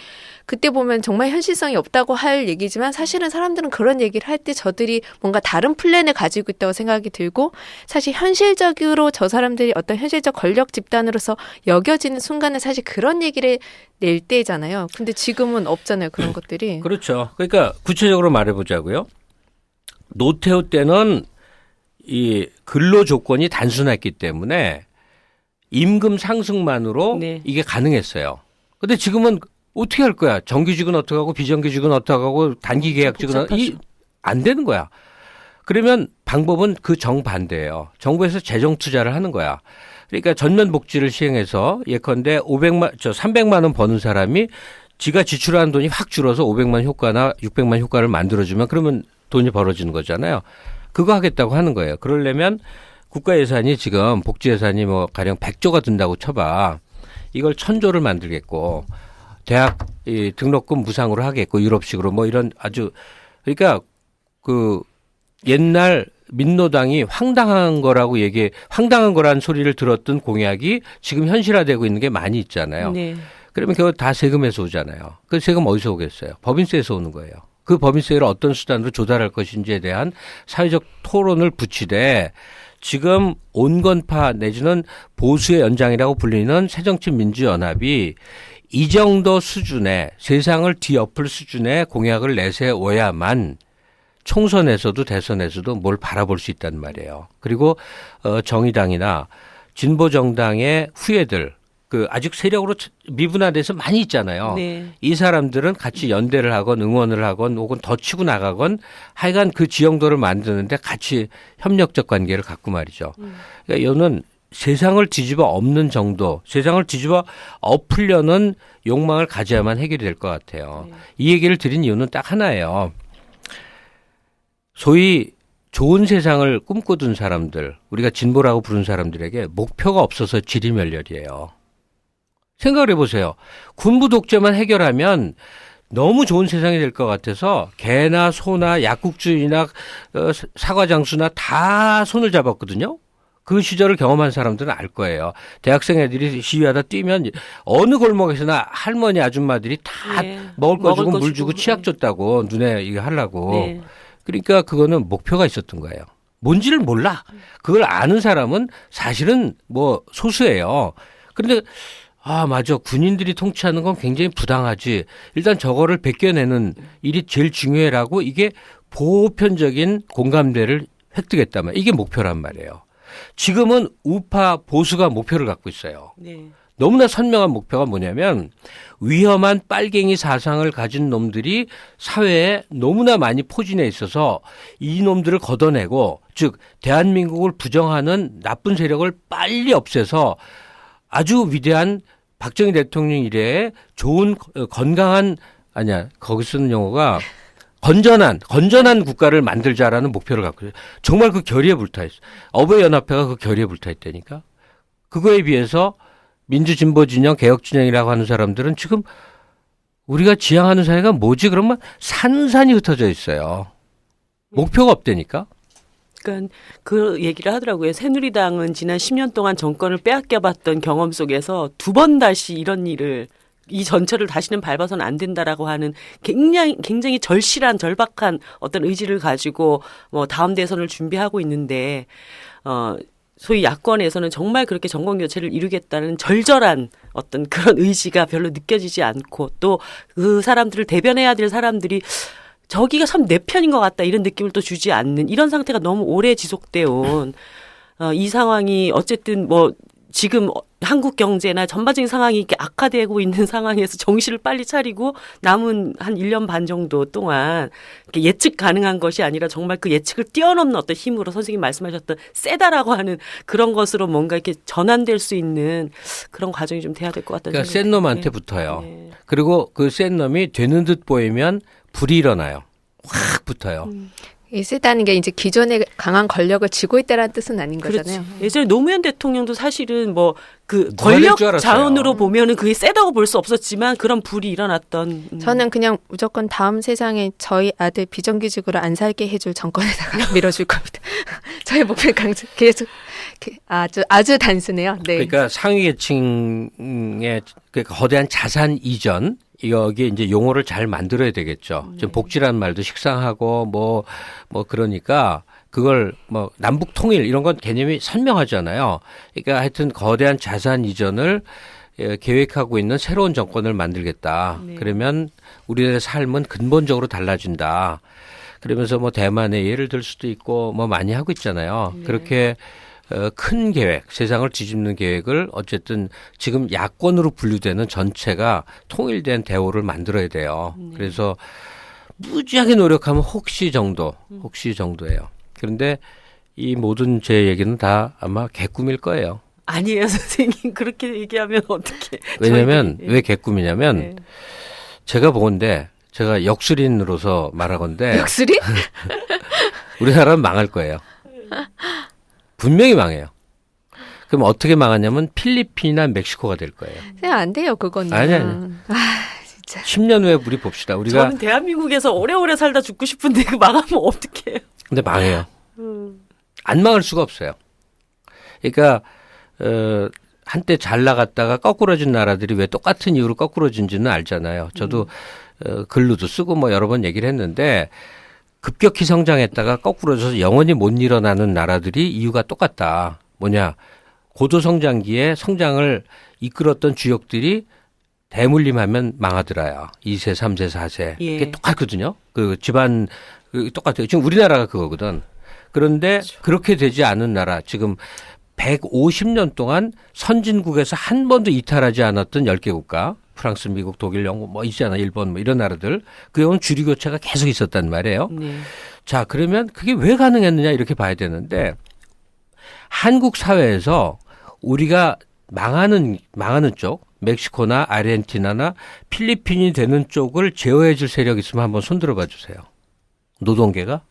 그때 보면 정말 현실성이 없다고 할 얘기지만 사실은 사람들은 그런 얘기를 할 때 저들이 뭔가 다른 플랜을 가지고 있다고 생각이 들고 사실 현실적으로 저 사람들이 어떤 현실적 권력 집단으로서 여겨지는 순간에 사실 그런 얘기를 낼 때잖아요. 근데 지금은 없잖아요. 그런 것들이. 그렇죠. 그러니까 구체적으로 말해보자고요. 노태우 때는 이 근로 조건이 단순했기 때문에 임금 상승만으로 네. 이게 가능했어요. 근데 지금은 어떻게 할 거야? 정규직은 어떻게 하고 비정규직은 어떻게 하고 단기 계약직은 안 되는 거야. 그러면 방법은 그 정반대예요. 정부에서 재정 투자를 하는 거야. 그러니까 전면 복지를 시행해서 예컨대 300만 원 버는 사람이 지가 지출하는 돈이 확 줄어서 500만 효과나 600만 효과를 만들어주면 그러면 돈이 벌어지는 거잖아요. 그거 하겠다고 하는 거예요. 그러려면 국가 예산이 지금 복지 예산이 뭐 가령 100조가 든다고 쳐봐. 이걸 1000조를 만들겠고 대학 등록금 무상으로 하겠고 유럽식으로 뭐 이런 아주 그러니까 그 옛날 민노당이 황당한 거라는 소리를 들었던 공약이 지금 현실화되고 있는 게 많이 있잖아요. 네. 그러면 그거 다 세금에서 오잖아요. 그 세금 어디서 오겠어요? 법인세에서 오는 거예요. 그 법인세를 어떤 수단으로 조달할 것인지에 대한 사회적 토론을 붙이되 지금 온건파 내지는 보수의 연장이라고 불리는 새정치민주연합이 이 정도 수준의 세상을 뒤엎을 수준의 공약을 내세워야만 총선에서도 대선에서도 뭘 바라볼 수 있단 말이에요. 그리고 정의당이나 진보정당의 후예들 그 아직 세력으로 미분화돼서 많이 있잖아요. 네. 이 사람들은 같이 연대를 하건 응원을 하건 혹은 더 치고 나가건 하여간 그 지형도를 만드는데 같이 협력적 관계를 갖고 말이죠. 그러니까 이거는 세상을 뒤집어 엎는 정도, 세상을 뒤집어 엎으려는 욕망을 가져야만 해결이 될 것 같아요. 네. 이 얘기를 드린 이유는 딱 하나예요. 소위 좋은 세상을 꿈꾸던 사람들, 우리가 진보라고 부른 사람들에게 목표가 없어서 지리멸렬이에요. 생각을 해보세요. 군부 독재만 해결하면 너무 좋은 세상이 될 것 같아서 개나 소나 약국주의나 사과장수나 다 손을 잡았거든요. 그 시절을 경험한 사람들은 알 거예요. 대학생 애들이 시위하다 뛰면 어느 골목에서나 할머니 아줌마들이 다 네. 먹을 거 주고 물 주고, 주고 치약 줬다고 눈에 이거 하려고. 네. 그러니까 그거는 목표가 있었던 거예요. 뭔지를 몰라. 그걸 아는 사람은 사실은 뭐 소수예요. 그런데 아, 맞아. 군인들이 통치하는 건 굉장히 부당하지. 일단 저거를 벗겨내는 일이 제일 중요해라고 이게 보편적인 공감대를 획득했단 말이에요. 이게 목표란 말이에요. 지금은 우파 보수가 목표를 갖고 있어요. 네. 너무나 선명한 목표가 뭐냐면 위험한 빨갱이 사상을 가진 놈들이 사회에 너무나 많이 포진해 있어서 이 놈들을 걷어내고 즉 대한민국을 부정하는 나쁜 세력을 빨리 없애서 아주 위대한 박정희 대통령 이래에 좋은 건강한 아니야 거기 쓰는 용어가 건전한 국가를 만들자라는 목표를 갖고 있어요. 정말 그 결의에 불타 있어. 어버이연합회가 그 결의에 불타 있다니까. 그거에 비해서 민주진보진영, 개혁진영이라고 하는 사람들은 지금 우리가 지향하는 사회가 뭐지? 그러면 산산이 흩어져 있어요. 목표가 없다니까. 그러니까 그 얘기를 하더라고요. 새누리당은 지난 10년 동안 정권을 빼앗겨봤던 경험 속에서 두 번 다시 이런 일을 이 전철을 다시는 밟아서는 안 된다라고 하는 굉장히 절실한 절박한 어떤 의지를 가지고 뭐 다음 대선을 준비하고 있는데 소위 야권에서는 정말 그렇게 정권 교체를 이루겠다는 절절한 어떤 그런 의지가 별로 느껴지지 않고 또 그 사람들을 대변해야 될 사람들이 저기가 참 내 편인 것 같다 이런 느낌을 또 주지 않는 이런 상태가 너무 오래 지속돼 온 이 상황이 어쨌든 뭐 지금 한국 경제나 전반적인 상황이 이렇게 악화되고 있는 상황에서 정신을 빨리 차리고 남은 한 1년 반 정도 동안 이렇게 예측 가능한 것이 아니라 정말 그 예측을 뛰어넘는 어떤 힘으로 선생님 말씀하셨던 세다라고 하는 그런 것으로 뭔가 이렇게 전환될 수 있는 그런 과정이 좀 돼야 될 것 같다는 그러니까 생각이 센 놈한테 네. 붙어요. 네. 그리고 그 센 놈이 되는 듯 보이면 불이 일어나요. 확 붙어요. 이 세다는 게 이제 기존의 강한 권력을 쥐고 있다라는 뜻은 아닌 거잖아요. 그렇지. 예전에 노무현 대통령도 사실은 뭐 그 누가 될 권력 줄 알았어요. 자원으로 보면은 그게 세다고 볼 수 없었지만 그런 불이 일어났던. 저는 그냥 무조건 다음 세상에 저희 아들 비정규직으로 안 살게 해줄 정권에다가 밀어줄 겁니다. 저의 목표 강조 계속 아주 단순해요. 네. 그러니까 상위 계층의 그 거대한 자산 이전 여기에 이제 용어를 잘 만들어야 되겠죠. 좀 복지라는 말도 식상하고 뭐 그러니까 그걸 뭐 남북 통일 이런 건 개념이 선명하잖아요. 그러니까 하여튼 거대한 자산 이전을 계획하고 있는 새로운 정권을 만들겠다. 네. 그러면 우리들의 삶은 근본적으로 달라진다. 그러면서 뭐 대만의 예를 들 수도 있고 뭐 많이 하고 있잖아요. 네. 그렇게 큰 계획, 세상을 뒤집는 계획을 어쨌든 지금 야권으로 분류되는 전체가 통일된 대우를 만들어야 돼요. 네. 그래서 무지하게 노력하면 혹시 정도예요. 그런데 이 모든 제 얘기는 다 아마 개꿈일 거예요. 아니에요, 선생님. 그렇게 얘기하면 어떻게? 왜냐면 저희들이, 왜 개꿈이냐면 네. 제가 보건대 제가 역술인으로서 말하건대 역술이? 우리나라는 망할 거예요. 분명히 망해요. 그럼 어떻게 망하냐면 필리핀이나 멕시코가 될 거예요. 그냥 안 돼요, 그거는. 아니. 진짜. 10년 후에 우리 봅시다. 우리가 저는 대한민국에서 오래오래 살다 죽고 싶은데 그 망하면 어떡해요? 근데 망해요. 안 망할 수가 없어요. 그러니까 한때 잘 나갔다가 거꾸로진 나라들이 왜 똑같은 이유로 거꾸로진지는 알잖아요. 저도 글로도 쓰고 뭐 여러 번 얘기를 했는데 급격히 성장했다가 거꾸로져서 영원히 못 일어나는 나라들이 이유가 똑같다. 뭐냐. 고도성장기에 성장을 이끌었던 주역들이 대물림하면 망하더라요. 2세, 3세, 4세. 예. 그게 똑같거든요. 그 집안 똑같아요. 지금 우리나라가 그거거든. 그런데 그렇죠. 그렇게 되지 않은 나라 지금 150년 동안 선진국에서 한 번도 이탈하지 않았던 10개 국가 프랑스, 미국, 독일, 영국 뭐 있잖아. 일본 뭐 이런 나라들. 그에 온 주류 교체가 계속 있었단 말이에요. 네. 자, 그러면 그게 왜 가능했느냐 이렇게 봐야 되는데 한국 사회에서 우리가 망하는 쪽 멕시코나 아르헨티나나 필리핀이 되는 쪽을 제어해 줄 세력이 있으면 한번 손들어 봐 주세요. 노동계가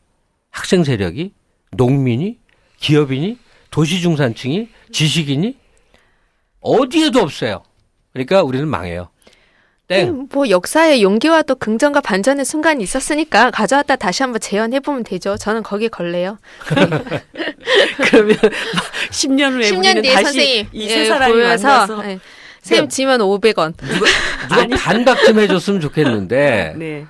학생 세력이 농민이 기업인이 도시 중산층이 지식인이 어디에도 없어요. 그러니까 우리는 망해요. 땡. 뭐 역사의 용기와 또 긍정과 반전의 순간이 있었으니까 가져왔다 다시 한번 재현해보면 되죠. 저는 거기에 걸래요. 그러면 10년 후에 10년 우리는 뒤에 다시 선생님 이 세 사람이 만나서 네. 선생님 지면 500원. 누가 반박 좀 해줬으면 좋겠는데 네.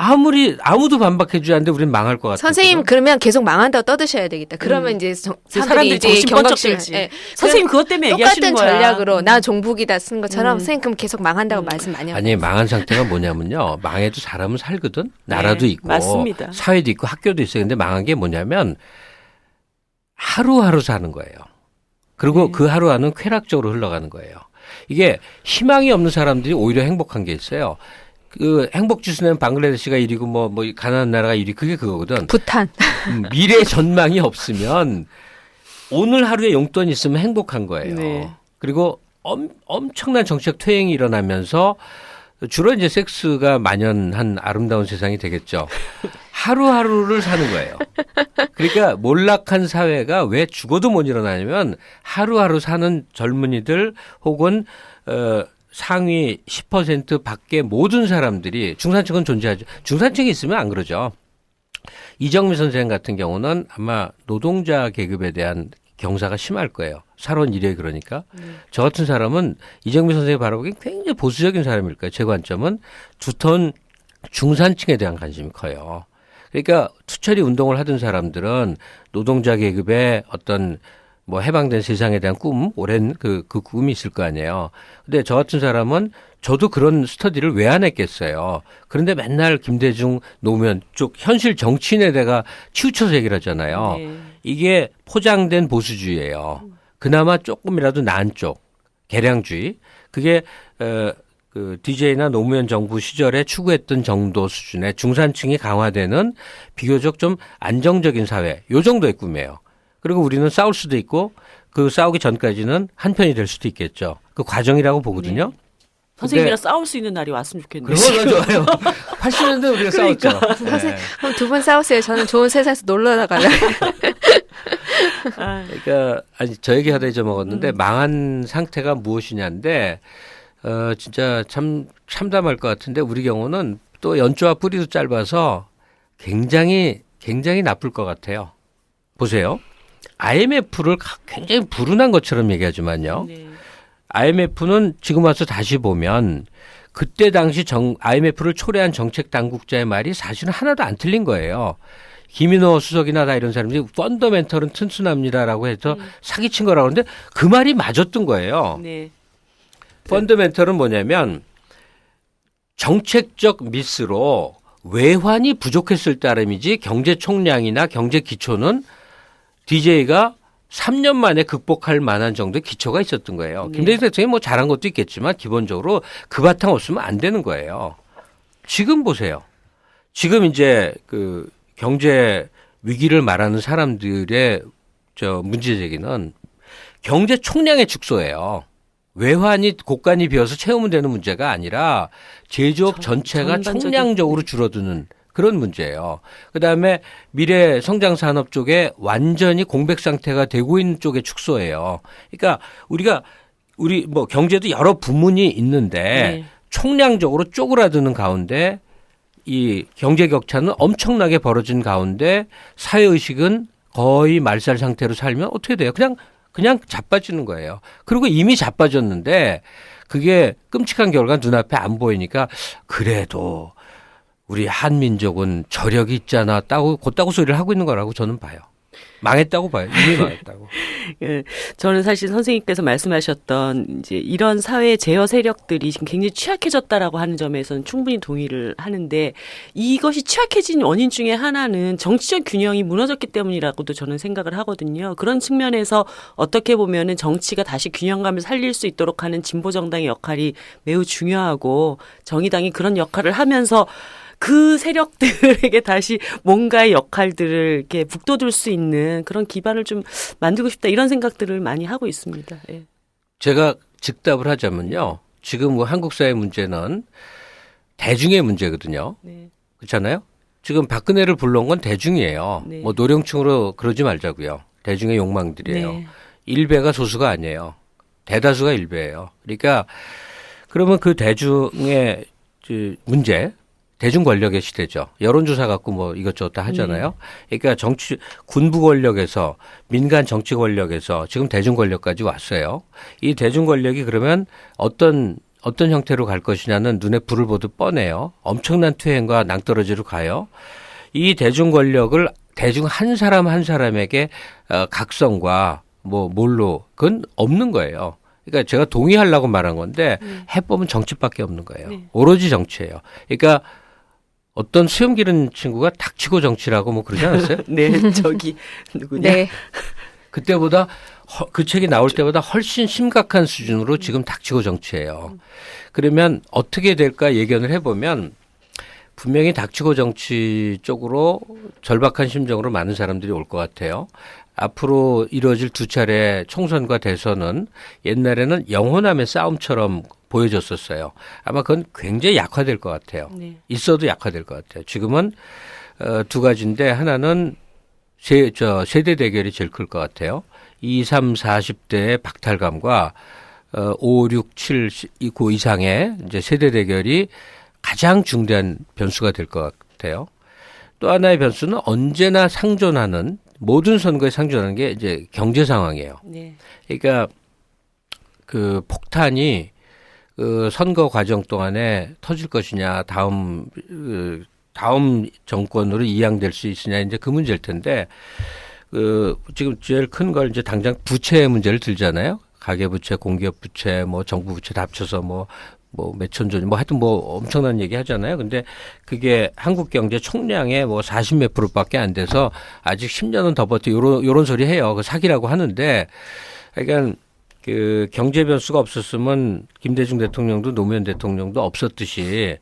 아무도 반박해주지 않는데 우리는 망할 것 같아요. 선생님 그러면 계속 망한다고 떠드셔야 되겠다. 그러면 이제 사람들이 이제 정신 번쩍 경각심. 들지. 예. 선생님 그것 때문에 얘기하시는 똑같은 거야. 전략으로 나 종북이다 쓴 것처럼 선생님 그럼 계속 망한다고 말씀 많이 하고. 아니 망한 상태가 뭐냐면요. 망해도 사람은 살거든. 나라도 네, 있고 맞습니다. 사회도 있고 학교도 있어요. 근데 망한 게 뭐냐면 하루하루 사는 거예요. 그리고 그 하루하루는 쾌락적으로 흘러가는 거예요. 이게 희망이 없는 사람들이 오히려 행복한 게 있어요. 그 행복 지수는 방글라데시가 1위고 뭐 가난한 나라가 1위 그게 그거거든. 부탄. 미래 전망이 없으면 오늘 하루에 용돈이 있으면 행복한 거예요. 네. 그리고 엄청난 정치적 퇴행이 일어나면서 주로 이제 섹스가 만연한 아름다운 세상이 되겠죠. 하루하루를 사는 거예요. 그러니까 몰락한 사회가 왜 죽어도 못 일어나냐면 하루하루 사는 젊은이들 혹은 상위 10% 밖의 모든 사람들이 중산층은 존재하죠. 중산층이 있으면 안 그러죠. 이정미 선생 같은 경우는 아마 노동자 계급에 대한 경사가 심할 거예요. 살원 일에 그러니까. 저 같은 사람은 이정미 선생이 바라보기엔 굉장히 보수적인 사람일 거예요. 제 관점은 두터운 중산층에 대한 관심이 커요. 그러니까 투철이 운동을 하던 사람들은 노동자 계급의 어떤 뭐 해방된 세상에 대한 꿈, 오랜 그 꿈이 있을 거 아니에요. 근데 저 같은 사람은 저도 그런 스터디를 왜 안 했겠어요. 그런데 맨날 김대중 노무현 쪽 현실 정치인에 대가 치우쳐서 얘기를 하잖아요. 네. 이게 포장된 보수주의예요. 그나마 조금이라도 나은 쪽, 개량주의. 그게 그 DJ나 노무현 정부 시절에 추구했던 정도 수준의 중산층이 강화되는 비교적 좀 안정적인 사회. 요 정도의 꿈이에요. 그리고 우리는 싸울 수도 있고 그 싸우기 전까지는 한편이 될 수도 있겠죠. 그 과정이라고 보거든요. 네. 선생님이랑 싸울 수 있는 날이 왔으면 좋겠네요. 그런 거 좋아요. 80년대 우리가 싸웠죠. 네. 그럼 두 분 싸우세요. 저는 좋은 세상에서 놀러 나가려고. 그러니까 아니 저 얘기 하다 잊어먹었는데 망한 상태가 무엇이냐인데 진짜 참 참담할 것 같은데 우리 경우는 또 연조와 뿌리도 짧아서 굉장히 나쁠 것 같아요. 보세요. IMF를 굉장히 불운한 것처럼 얘기하지만요. 네. IMF는 지금 와서 다시 보면 그때 당시 IMF를 초래한 정책 당국자의 말이 사실은 하나도 안 틀린 거예요. 김인호 수석이나 다 이런 사람들이 펀더멘털은 튼튼합니다라고 해서 사기친 거라고 하는데 그 말이 맞았던 거예요. 네. 펀더멘털은 뭐냐면 정책적 미스로 외환이 부족했을 따름이지 경제 총량이나 경제 기초는 DJ가 3년 만에 극복할 만한 정도의 기초가 있었던 거예요. 네. 김대중 대통령이 뭐 잘한 것도 있겠지만 기본적으로 그 바탕 없으면 안 되는 거예요. 지금 보세요. 지금 이제 그 경제 위기를 말하는 사람들의 문제 제기는 경제 총량의 축소예요. 외환이 곳간이 비어서 채우면 되는 문제가 아니라 제조업 전체가 총량적으로 줄어드는 그런 문제예요. 그다음에 미래 성장 산업 쪽에 완전히 공백 상태가 되고 있는 쪽의 축소예요. 그러니까 우리 뭐 경제도 여러 부문이 있는데 네. 총량적으로 쪼그라드는 가운데 이 경제 격차는 엄청나게 벌어진 가운데 사회 의식은 거의 말살 상태로 살면 어떻게 돼요? 그냥 자빠지는 거예요. 그리고 이미 자빠졌는데 그게 끔찍한 결과 눈앞에 안 보이니까 그래도 우리 한민족은 저력이 있잖아. 곧다고 소리를 하고 있는 거라고 저는 봐요. 망했다고 봐요. 이미 망했다고. 예, 저는 사실 선생님께서 말씀하셨던 이제 이런 사회 제어 세력들이 지금 굉장히 취약해졌다라고 하는 점에서는 충분히 동의를 하는데 이것이 취약해진 원인 중에 하나는 정치적 균형이 무너졌기 때문이라고도 저는 생각을 하거든요. 그런 측면에서 어떻게 보면은 정치가 다시 균형감을 살릴 수 있도록 하는 진보 정당의 역할이 매우 중요하고 정의당이 그런 역할을 하면서 그 세력들에게 다시 뭔가의 역할들을 이렇게 북돋을 수 있는 그런 기반을 좀 만들고 싶다 이런 생각들을 많이 하고 있습니다. 예. 제가 즉답을 하자면요. 지금 뭐 한국 사회 문제는 대중의 문제거든요. 네. 그렇잖아요. 지금 박근혜를 불러온 건 대중이에요. 네. 뭐 노령층으로 그러지 말자고요. 대중의 욕망들이에요. 네. 일배가 소수가 아니에요. 대다수가 일배예요. 그러니까 그러면 그 대중의 문제, 대중 권력의 시대죠. 여론조사 갖고 뭐 이것저것 다 하잖아요. 그러니까 군부 권력에서 민간 정치 권력에서 지금 대중 권력까지 왔어요. 이 대중 권력이 그러면 어떤 형태로 갈 것이냐는 눈에 불을 보듯 뻔해요. 엄청난 퇴행과 낭떠러지로 가요. 이 대중 권력을 대중 한 사람 한 사람에게 각성과 뭘로 그건 없는 거예요. 그러니까 제가 동의하려고 말한 건데 해법은 정치밖에 없는 거예요. 네. 오로지 정치예요. 그러니까 어떤 수염 기른 친구가 닥치고 정치라고 뭐 그러지 않았어요? 네, 저기 누구냐? 네. 그때보다 그 책이 나올 때보다 훨씬 심각한 수준으로 지금 닥치고 정치예요. 그러면 어떻게 될까 예견을 해보면 분명히 닥치고 정치 쪽으로 절박한 심정으로 많은 사람들이 올 것 같아요. 앞으로 이루어질 두 차례 총선과 대선은 옛날에는 영호남의 싸움처럼 보여졌었어요. 아마 그건 굉장히 약화될 것 같아요. 네. 있어도 약화될 것 같아요. 지금은 두 가지인데 하나는 세대 대결이 제일 클 것 같아요. 20, 30, 40대의 박탈감과 5, 6, 7, 9 이상의 이제 세대 대결이 가장 중대한 변수가 될 것 같아요. 또 하나의 변수는 언제나 상존하는 모든 선거에 상존하는 게 이제 경제 상황이에요. 네. 그러니까 그 폭탄이 그 선거 과정 동안에 터질 것이냐, 다음 정권으로 이양될 수 있으냐 이제 그 문제일 텐데 지금 제일 큰 걸 이제 당장 부채 문제를 들잖아요. 가계부채, 공기업부채, 뭐 정부부채 다 합쳐서 뭐 몇천 조, 하여튼 엄청난 얘기 하잖아요. 근데 그게 한국 경제 총량의 40몇 %밖에 안 돼서 아직 10년은 더 버티, 요런 소리 해요. 그 사기라고 하는데, 그러니까 그 경제 변수가 없었으면 김대중 대통령도 노무현 대통령도 없었듯이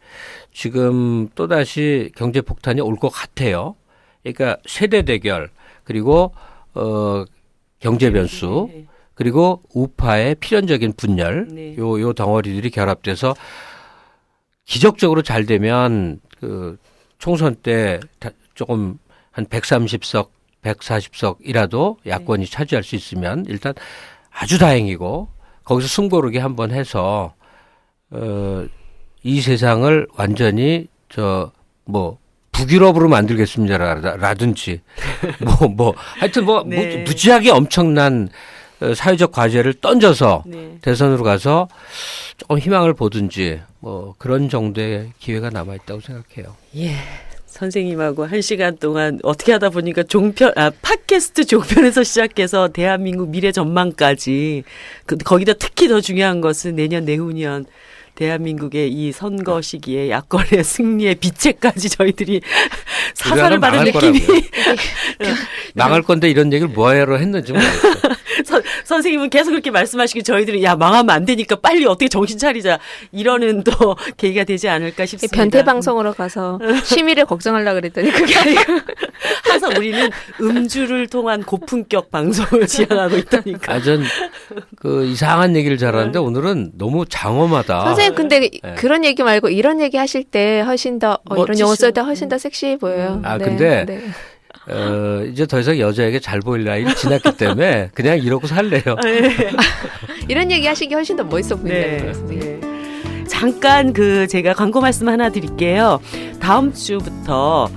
지금 또다시 경제 폭탄이 올 것 같아요. 그러니까 세대 대결, 그리고, 경제 변수, 네. 그리고 우파의 필연적인 분열, 네. 요 덩어리들이 결합돼서 기적적으로 잘 되면 그 총선 때 조금 한 130석, 140석이라도 야권이 차지할 수 있으면 일단 아주 다행이고 거기서 숨고르기 한번 해서 이 세상을 완전히 북유럽으로 만들겠습니다라든지 하여튼 네. 무지하게 엄청난 사회적 과제를 던져서 네. 대선으로 가서 조금 희망을 보든지 그런 정도의 기회가 남아 있다고 생각해요. 예. 선생님하고 1시간 동안 어떻게 하다 보니까 팟캐스트 종편에서 시작해서 대한민국 미래 전망까지 거기다 특히 더 중요한 것은 내년 내후년 대한민국의 이 선거 시기에 야권의 승리의 빛에까지 저희들이 사사를 받은 느낌이 망할 건데 이런 얘기를 뭐하러 했는지 모르겠어요. 선생님은 계속 그렇게 말씀하시고 저희들은 망하면 안 되니까 빨리 어떻게 정신 차리자 이러는 또 계기가 되지 않을까 싶습니다. 변태 방송으로 가서 심의를 걱정하려고 그랬더니 그게 아니고 항상 우리는 음주를 통한 고품격 방송을 지향하고 있다니까. 전 그 이상한 얘기를 잘하는데 오늘은 너무 장엄하다. 선생님 근데 그런 얘기 말고 이런 얘기 하실 때 훨씬 더 이런 용어 쓸 때 훨씬 더 섹시해 보여요. 근데 이제 더 이상 여자에게 잘 보일 나이를 지났기 때문에 그냥 이러고 살래요. 이런 얘기 하시기 훨씬 더 멋있어 보인다. 네. 잠깐 제가 광고 말씀 하나 드릴게요. 다음 주부터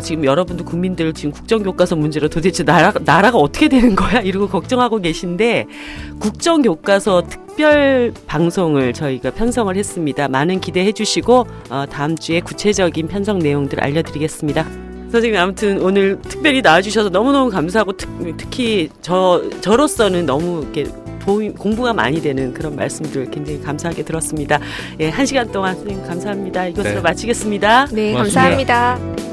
지금 여러분도 국민들 지금 국정교과서 문제로 도대체 나라가 어떻게 되는 거야? 이러고 걱정하고 계신데 국정교과서 특별 방송을 저희가 편성을 했습니다. 많은 기대해 주시고 다음 주에 구체적인 편성 내용들 알려드리겠습니다. 선생님 아무튼 오늘 특별히 나와주셔서 너무너무 감사하고 특히 저로서는 너무 이렇게 공부가 많이 되는 그런 말씀들 굉장히 감사하게 들었습니다. 예, 1시간 동안 선생님 감사합니다. 이것으로 마치겠습니다. 네, 고맙습니다. 감사합니다.